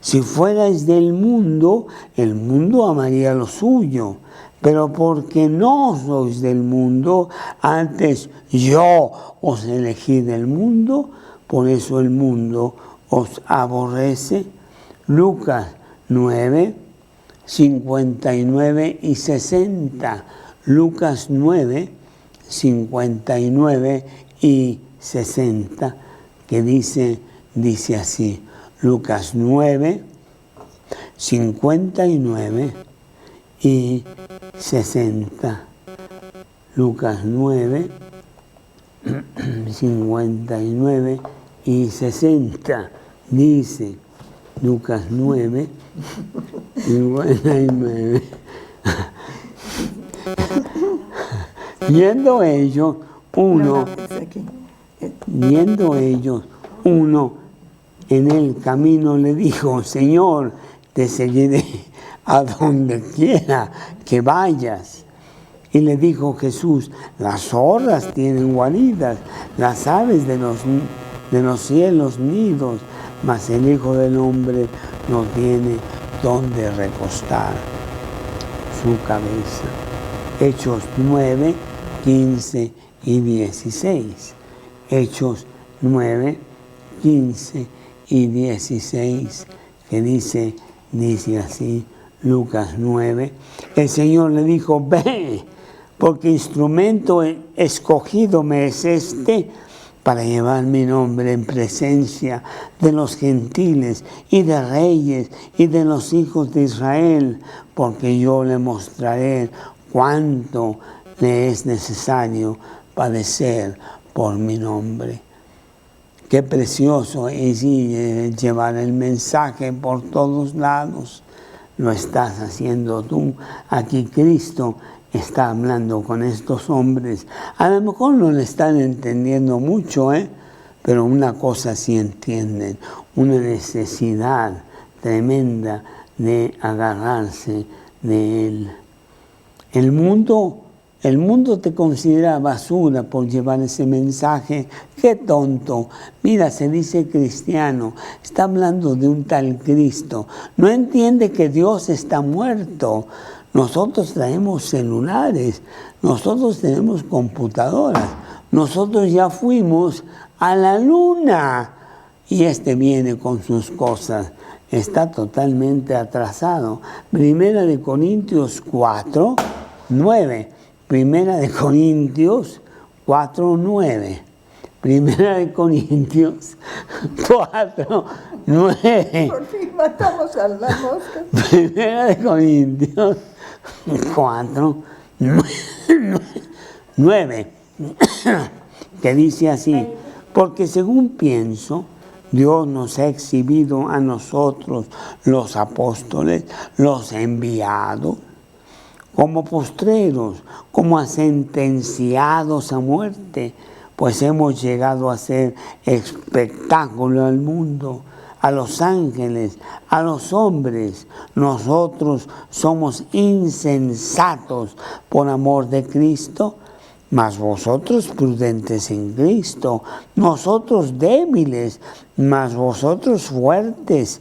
Si fuerais del mundo, el mundo amaría lo suyo, Pero porque no sois del mundo, antes yo os elegí del mundo, por eso el mundo os aborrece. Lucas 9, 59 y 60. Lucas 9, 59 y 60, que dice así. Lucas 9, 59 y 60. Lucas 9, 59 y 60. Dice Lucas 9, 59. Viendo ellos uno en el camino le dijo: Señor, te seguiré a donde quiera que vayas. Y le dijo Jesús: las zorras tienen guaridas, las aves de los cielos nidos, mas el Hijo del Hombre no tiene donde recostar su cabeza. Hechos 9, 15 y 16. Hechos 9, 15 y 16, que dice así, Lucas 9. El Señor le dijo: ve, porque instrumento escogido me es este para llevar mi nombre en presencia de los gentiles y de reyes y de los hijos de Israel, porque yo le mostraré cuánto le es necesario padecer por mi nombre. Qué precioso es llevar el mensaje por todos lados. Lo estás haciendo tú. Aquí Cristo está hablando con estos hombres. A lo mejor no le están entendiendo mucho, pero una cosa sí entienden, una necesidad tremenda de agarrarse de Él. El mundo te considera basura por llevar ese mensaje. ¡Qué tonto! Mira, se dice cristiano, está hablando de un tal Cristo. No entiende que Dios está muerto. Nosotros traemos celulares, nosotros tenemos computadoras, nosotros ya fuimos a la luna y viene con sus cosas. Está totalmente atrasado. Primera de Corintios 4, 9. Primera de Corintios 4, 9. Primera de Corintios 4, 9. Por fin matamos a la mosca. Primera de Corintios 4, 9. Que dice así: porque según pienso, Dios nos ha exhibido a nosotros, los apóstoles, los enviados, como postreros, como a sentenciados a muerte, pues hemos llegado a ser espectáculo al mundo, a los ángeles, a los hombres. Nosotros somos insensatos por amor de Cristo, mas vosotros prudentes en Cristo, nosotros débiles, mas vosotros fuertes,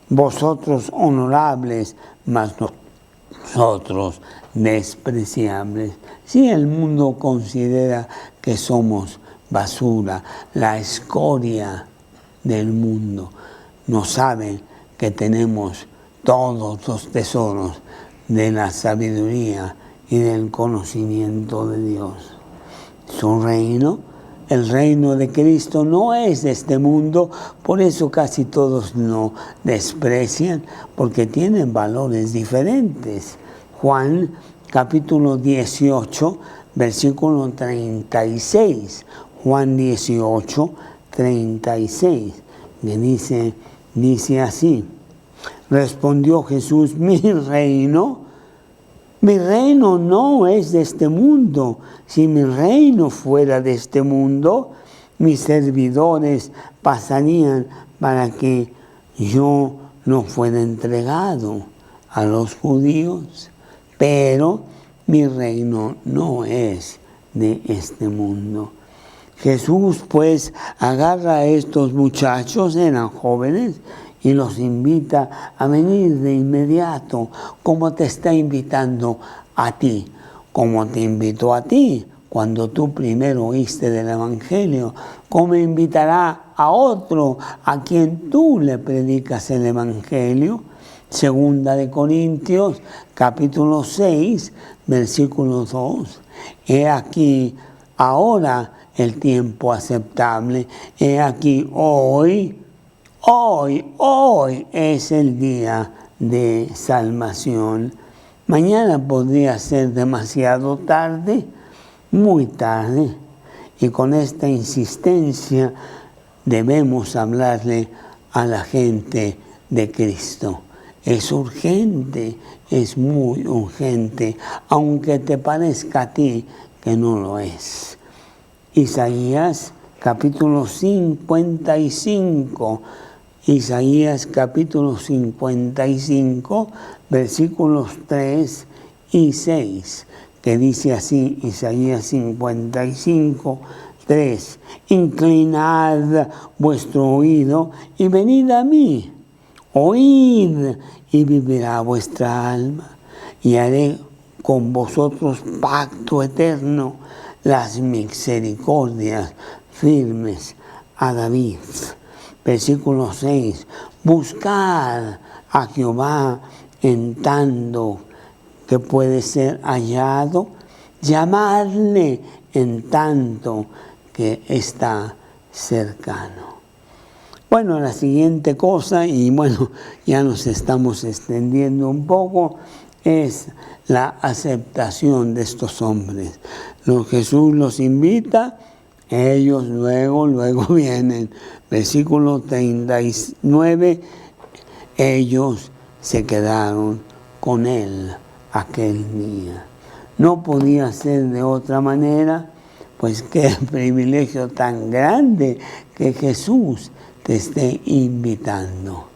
vosotros honorables, mas nosotros despreciables. Si el mundo considera que somos basura, la escoria del mundo, no saben que tenemos todos los tesoros de la sabiduría y del conocimiento de Dios. Su reino, el reino de Cristo, no es de este mundo, por eso casi todos lo desprecian, porque tienen valores diferentes. Juan capítulo 18, versículo 36. Juan 18, 36, que dice así: respondió Jesús: mi reino no es de este mundo. Si mi reino fuera de este mundo, mis servidores pasarían para que yo no fuera entregado a los judíos. Pero mi reino no es de este mundo. Jesús pues agarra a estos muchachos, eran jóvenes, y los invita a venir de inmediato, como te está invitando a ti, como te invitó a ti cuando tú primero oíste del Evangelio, como invitará a otro a quien tú le predicas el Evangelio. Segunda de Corintios, capítulo 6, versículo 2. He aquí ahora el tiempo aceptable. He aquí hoy es el día de salvación. Mañana podría ser demasiado tarde, muy tarde. Y con esta insistencia debemos hablarle a la gente de Cristo. Es urgente, es muy urgente, aunque te parezca a ti que no lo es. Isaías capítulo 55, Isaías capítulo 55, versículos 3 y 6, que dice así, Isaías 55, 3, inclinad vuestro oído y venid a mí, oíd y vivirá vuestra alma, y haré con vosotros pacto eterno, las misericordias firmes a David. Versículo 6, buscad a Jehová en tanto que puede ser hallado, llamadle en tanto que está cercano. Bueno, la siguiente cosa, y bueno, ya nos estamos extendiendo un poco, es la aceptación de estos hombres. Jesús los invita, ellos luego vienen. Versículo 39, ellos se quedaron con él aquel día. No podía ser de otra manera, pues qué privilegio tan grande que Jesús te esté invitando.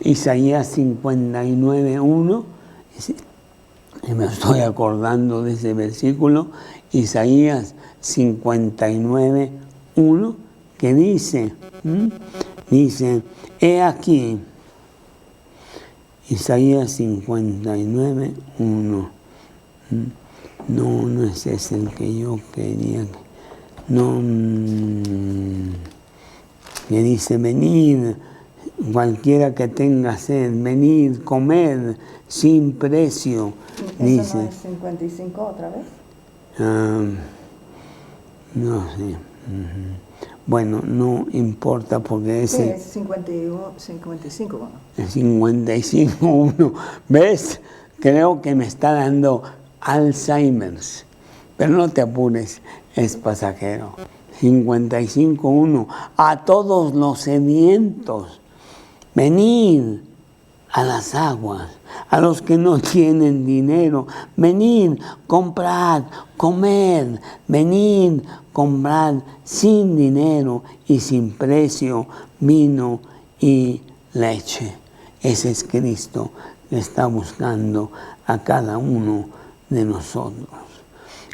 Isaías 59, 1, me estoy acordando de ese versículo, Isaías 59, 1, que dice, he aquí, Isaías 59, 1, no ese es el que yo quería, que dice, venid, cualquiera que tenga sed, venid, comed sin precio. ¿Eso dice, no es 55 otra vez? No sé. Bueno, no importa porque Sí, ese es 51, 55, bueno. es 55.1. ¿Ves? Creo que me está dando Alzheimer's. Pero no te apures, es pasajero. 55.1. A todos los sedientos, venid a las aguas. A los que no tienen dinero, venid, comprad, comed, venid, comprad sin dinero y sin precio vino y leche. Ese es Cristo que está buscando a cada uno de nosotros.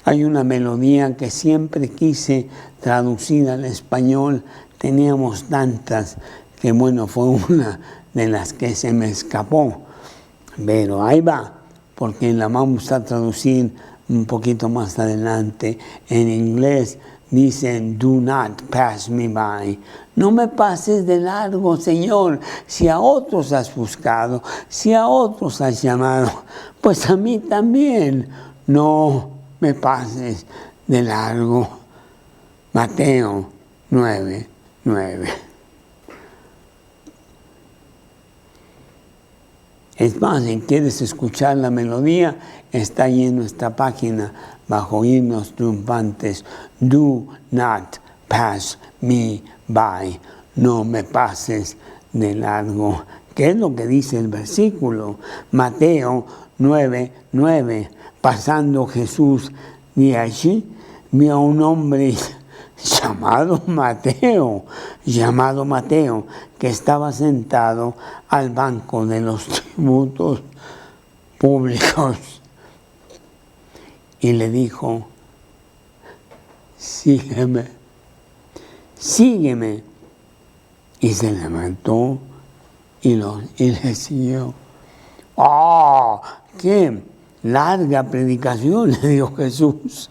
Hay una melodía que siempre quise traducir al español, teníamos tantas que bueno, fue una de las que se me escapó. Pero ahí va, porque la vamos a traducir un poquito más adelante. En inglés dice, do not pass me by. No me pases de largo, Señor. Si a otros has buscado, si a otros has llamado, pues a mí también. No me pases de largo. Mateo 9, 9. Es más, si quieres escuchar la melodía, está ahí en nuestra página, bajo himnos triunfantes. Do not pass me by. No me pases de largo. ¿Qué es lo que dice el versículo? Mateo 9, 9. Pasando Jesús de allí, vio a un hombre llamado Mateo, que estaba sentado al banco de los tributos públicos. Y le dijo, sígueme. Y se levantó y le siguió. ¡Oh! qué larga predicación le dio Jesús.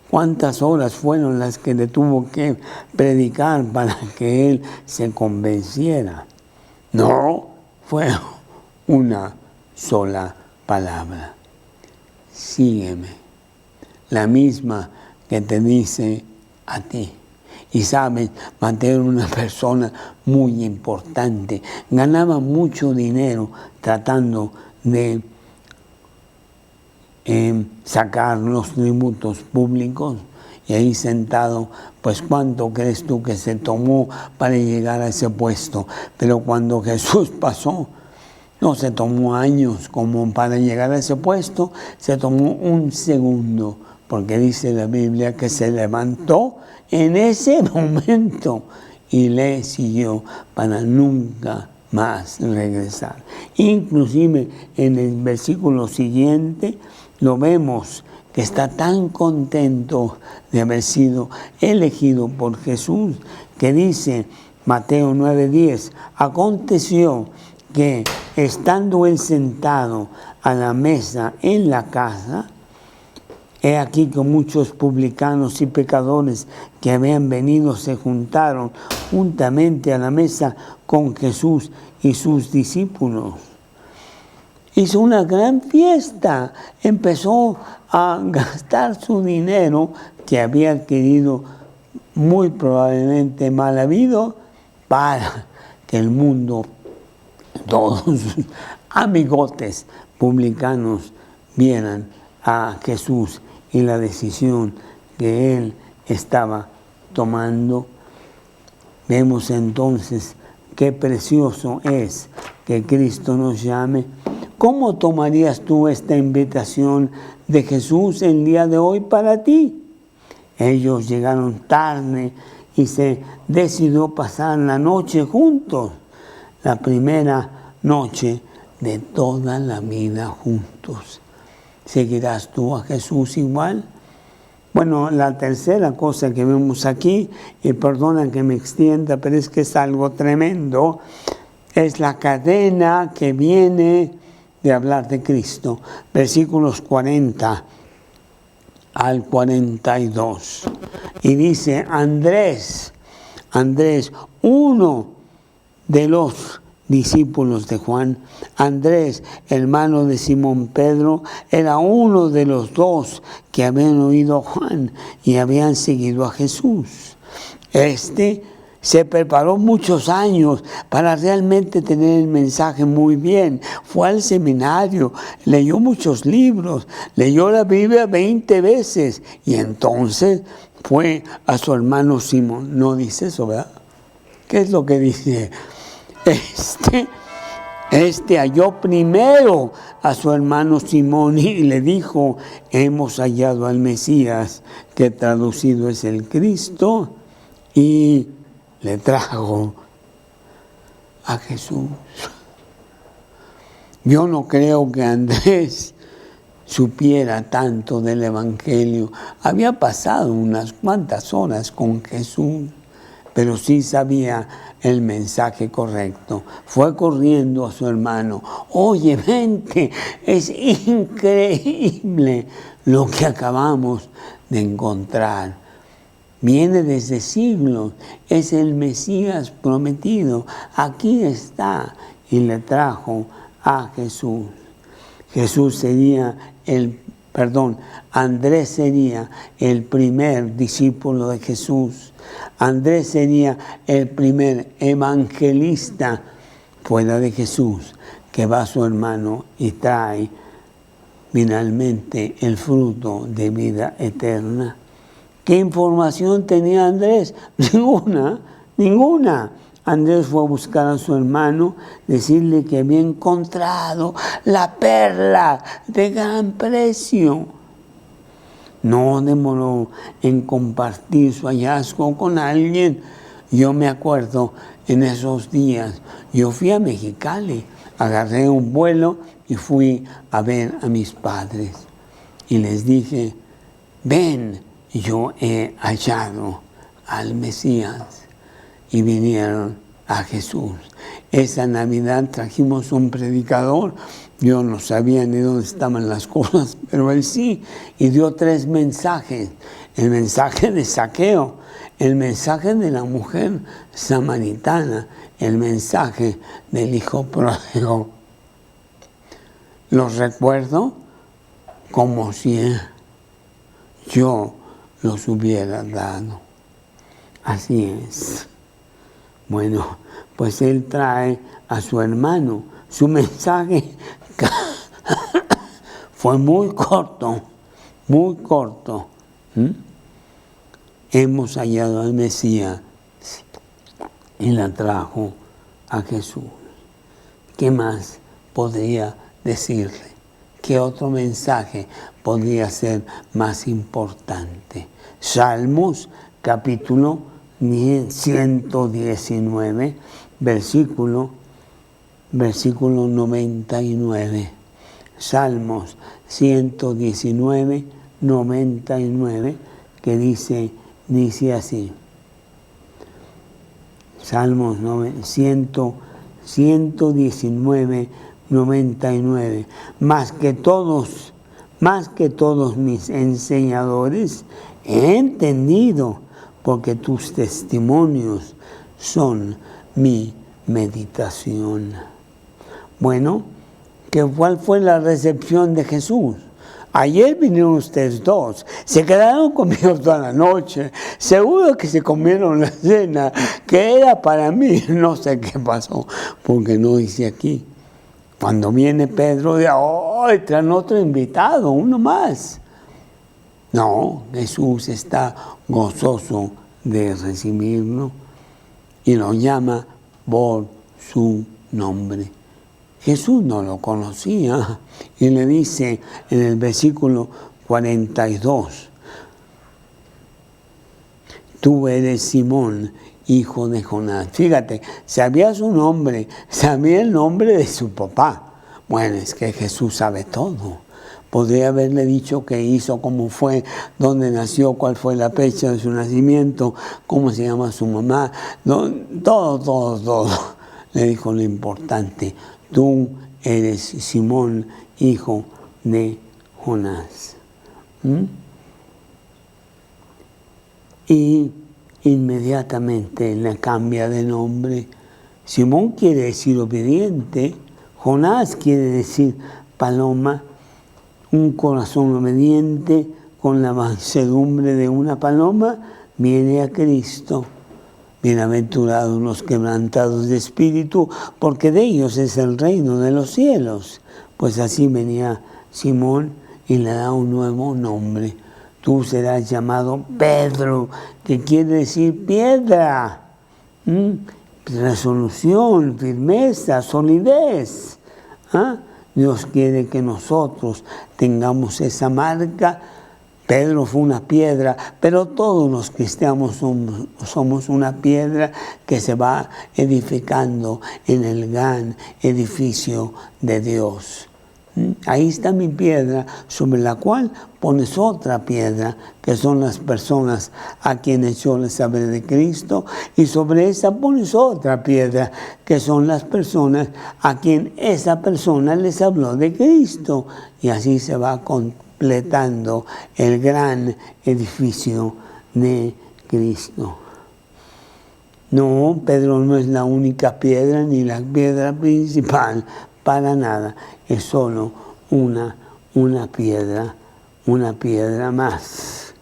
¿Cuántas horas fueron las que le tuvo que predicar para que él se convenciera? No, fue una sola palabra. Sígueme. La misma que te dice a ti. Y sabes, Mateo era una persona muy importante. Ganaba mucho dinero tratando de sacar los tributos públicos. Y ahí sentado, pues ¿cuánto crees tú que se tomó para llegar a ese puesto? Pero cuando Jesús pasó, no se tomó años como para llegar a ese puesto, se tomó un segundo, porque dice la Biblia que se levantó en ese momento y le siguió para nunca más regresar. Inclusive en el versículo siguiente lo vemos que está tan contento de haber sido elegido por Jesús, que dice Mateo 9:10, aconteció que estando él sentado a la mesa en la casa, he aquí que muchos publicanos y pecadores que habían venido se juntaron juntamente a la mesa con Jesús y sus discípulos. Hizo una gran fiesta, empezó a gastar su dinero que había adquirido muy probablemente mal habido para que el mundo, todos sus amigotes publicanos vieran a Jesús y la decisión que él estaba tomando. Vemos entonces qué precioso es que Cristo nos llame. ¿Cómo tomarías tú esta invitación de Jesús el día de hoy para ti? Ellos llegaron tarde y se decidió pasar la noche juntos, la primera noche de toda la vida juntos. ¿Seguirás tú a Jesús igual? Bueno, la tercera cosa que vemos aquí, y perdona que me extienda, pero es que es algo tremendo, es la cadena que viene de hablar de Cristo. Versículos 40 al 42. Y dice, Andrés, uno de los discípulos de Juan, Andrés, hermano de Simón Pedro, era uno de los dos que habían oído a Juan y habían seguido a Jesús. Se preparó muchos años para realmente tener el mensaje muy bien. Fue al seminario, leyó muchos libros, leyó la Biblia 20 veces y entonces fue a su hermano Simón. No dice eso, ¿verdad? ¿Qué es lo que dice? Halló primero a su hermano Simón y le dijo, hemos hallado al Mesías, que traducido es el Cristo, y le trajo a Jesús. Yo no creo que Andrés supiera tanto del Evangelio. Había pasado unas cuantas horas con Jesús, pero sí sabía el mensaje correcto. Fue corriendo a su hermano. Oye, vente, es increíble lo que acabamos de encontrar. Viene desde siglos, es el Mesías prometido. Aquí está, y le trajo a Jesús. Andrés sería el primer discípulo de Jesús. Andrés sería el primer evangelista fuera de Jesús, que va a su hermano y trae finalmente el fruto de vida eterna. ¿Qué información tenía Andrés? Ninguna. Andrés fue a buscar a su hermano, decirle que había encontrado la perla de gran precio. No demoró en compartir su hallazgo con alguien. Yo me acuerdo en esos días, yo fui a Mexicali, agarré un vuelo y fui a ver a mis padres. Y les dije, ven, yo he hallado al Mesías. Y vinieron a Jesús. Esa Navidad trajimos un predicador. Yo no sabía ni dónde estaban las cosas, pero él sí, y dio 3 mensajes. El mensaje de Zaqueo, el mensaje de la mujer samaritana, el mensaje del hijo pródigo. Los recuerdo como si yo los hubiera dado. Así es. Bueno, pues él trae a su hermano. Su mensaje fue muy corto, muy corto. Hemos hallado al Mesías y la trajo a Jesús. ¿Qué más podría decirle? ¿Qué otro mensaje podría ser más importante? Salmos, capítulo 119, versículo 99. Salmos 119, 99, que dice así. Salmos 119, 99. Más que todos mis enseñadores, he entendido, porque tus testimonios son mi meditación. Bueno, ¿cuál fue la recepción de Jesús? Ayer vinieron ustedes 2, se quedaron conmigo toda la noche, seguro que se comieron la cena, que era para mí, no sé qué pasó, porque no dice aquí. Cuando viene Pedro, traen otro invitado, uno más. No, Jesús está gozoso de recibirlo y lo llama por su nombre. Jesús no lo conocía y le dice en el versículo 42, tú eres Simón, hijo de Jonás. Fíjate, sabía su nombre, sabía el nombre de su papá. Bueno, es que Jesús sabe todo. Podría haberle dicho qué hizo, cómo fue, dónde nació, cuál fue la fecha de su nacimiento, cómo se llama su mamá, todo. Le dijo lo importante. Tú eres Simón, hijo de Jonás. Y inmediatamente le cambia de nombre. Simón quiere decir obediente, Jonás quiere decir paloma. Un corazón obediente con la mansedumbre de una paloma viene a Cristo. Bienaventurados los quebrantados de espíritu, porque de ellos es el reino de los cielos. Pues así venía Simón y le da un nuevo nombre. Tú serás llamado Pedro, que quiere decir piedra. Resolución, firmeza, solidez. Dios quiere que nosotros tengamos esa marca. Pedro fue una piedra, pero todos los cristianos somos una piedra que se va edificando en el gran edificio de Dios. Ahí está mi piedra, sobre la cual pones otra piedra, que son las personas a quienes yo les hablé de Cristo, y sobre esa pones otra piedra, que son las personas a quien esa persona les habló de Cristo, y así se va completando el gran edificio de Cristo. No, Pedro no es la única piedra ni la piedra principal, para nada, es solo una piedra más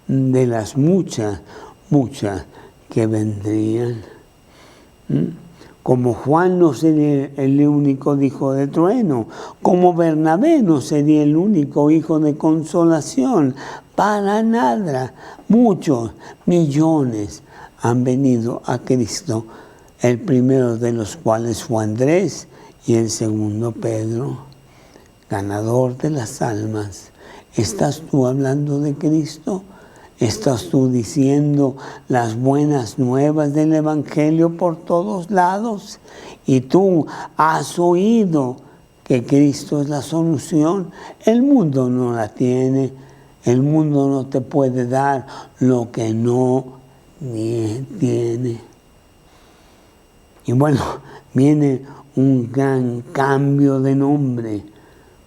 de las muchas que vendrían. Como Juan no sería el único hijo de trueno, como Bernabé no sería el único hijo de consolación, para nada. Muchos, millones han venido a Cristo, el primero de los cuales fue Andrés y el segundo Pedro, ganador de las almas. ¿Estás tú hablando de Cristo? ¿Estás tú diciendo las buenas nuevas del Evangelio por todos lados? Y tú has oído que Cristo es la solución. El mundo no la tiene. El mundo no te puede dar lo que no tiene. Y bueno, viene un gran cambio de nombre,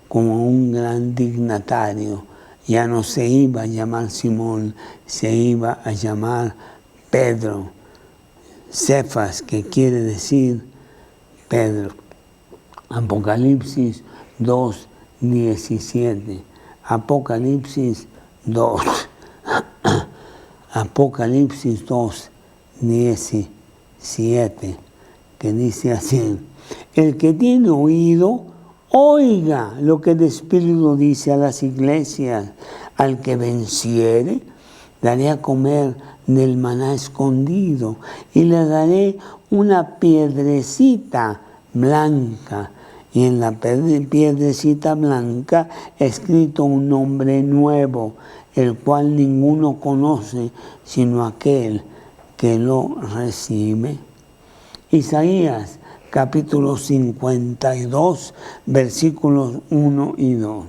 como un gran dignatario. Ya no se iba a llamar Simón, se iba a llamar Pedro. Cefas, que quiere decir Pedro. Apocalipsis 2:17. Apocalipsis 2. Apocalipsis 2:17, que dice así: el que tiene oído, oiga lo que el Espíritu dice a las iglesias. Al que venciere, daré a comer del maná escondido y le daré una piedrecita blanca, y en la piedrecita blanca escrito un nombre nuevo, el cual ninguno conoce sino aquel que lo recibe. Isaías capítulo 52, versículos 1 y 2.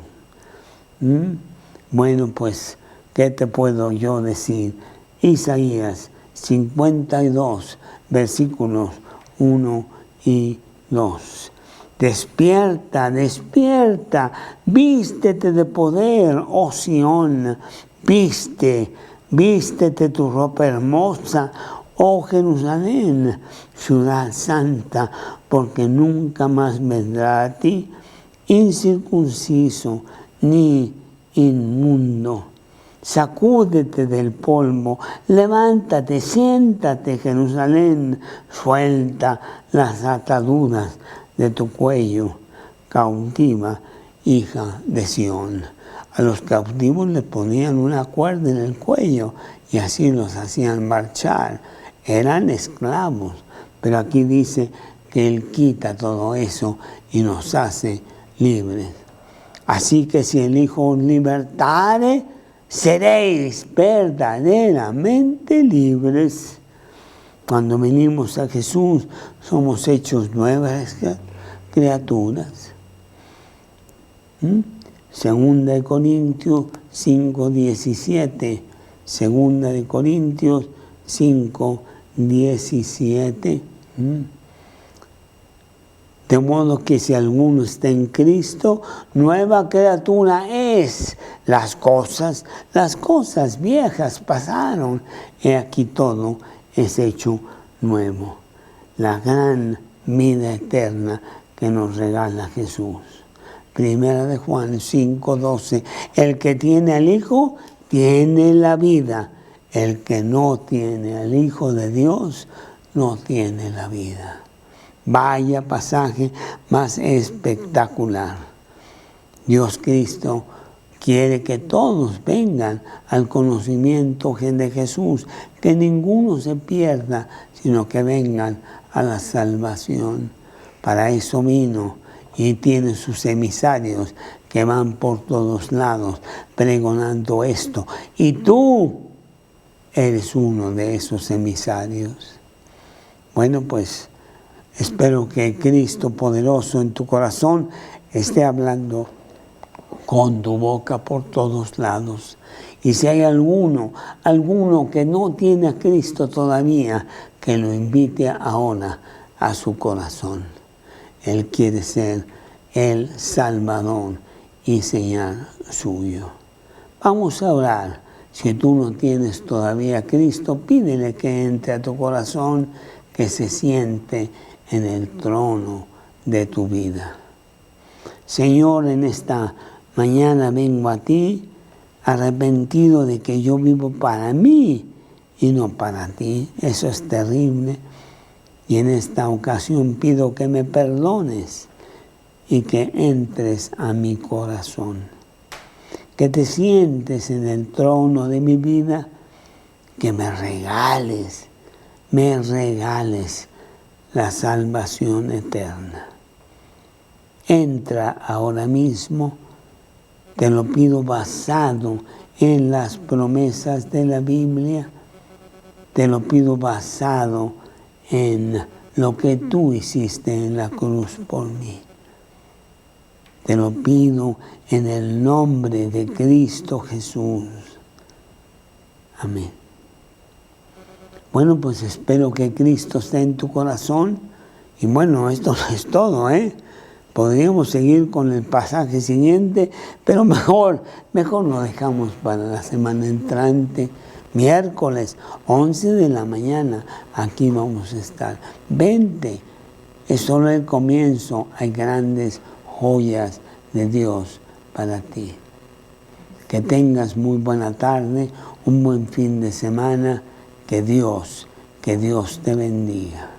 Bueno, pues, ¿qué te puedo yo decir? Isaías 52, versículos 1 y 2. Despierta, despierta, vístete de poder, oh Sión, vístete tu ropa hermosa, oh Jerusalén, ciudad santa, porque nunca más vendrá a ti incircunciso ni inmundo. Sacúdete del polvo, levántate, siéntate, Jerusalén, suelta las ataduras de tu cuello, cautiva, hija de Sión. A los cautivos les ponían una cuerda en el cuello y así los hacían marchar. Eran esclavos, pero aquí dice que Él quita todo eso y nos hace libres. Así que si el Hijo os libertare, seréis verdaderamente libres. Cuando venimos a Jesús, somos hechos nuevas criaturas. Segunda de Corintios 5:17. Segunda de Corintios 5:17. De modo que si alguno está en Cristo, nueva criatura es. Las cosas viejas pasaron, y aquí todo es hecho nuevo. La gran vida eterna que nos regala Jesús. Primera de Juan 5:12. El que tiene al Hijo, tiene la vida. El que no tiene al Hijo de Dios, no tiene la vida. Vaya pasaje más espectacular. Dios Cristo quiere que todos vengan al conocimiento de Jesús, que ninguno se pierda, sino que vengan a la salvación. Para eso vino y tiene sus emisarios que van por todos lados pregonando esto. Y tú eres uno de esos emisarios. Bueno, pues espero que Cristo poderoso en tu corazón esté hablando con tu boca por todos lados. Y si hay alguno que no tiene a Cristo todavía, que lo invite ahora a su corazón. Él quiere ser el Salvador y Señor suyo. Vamos a orar. Si tú no tienes todavía a Cristo, pídele que entre a tu corazón, que se siente en el trono de tu vida. Señor, en esta mañana vengo a ti arrepentido de que yo vivo para mí y no para ti. Eso es terrible. Y en esta ocasión pido que me perdones y que entres a mi corazón. Que te sientes en el trono de mi vida, que me regales la salvación eterna. Entra ahora mismo, te lo pido basado en las promesas de la Biblia, te lo pido basado en lo que tú hiciste en la cruz por mí. Te lo pido en el nombre de Cristo Jesús. Amén. Bueno, pues espero que Cristo esté en tu corazón Y bueno, esto no es todo, ¿eh? Podríamos seguir con el pasaje siguiente, pero mejor lo dejamos para la semana entrante. Miércoles, 11 de la mañana, aquí vamos a estar. Vente, es solo el comienzo, hay grandes joyas de Dios para ti. Que tengas muy buena tarde, un buen fin de semana, que Dios te bendiga.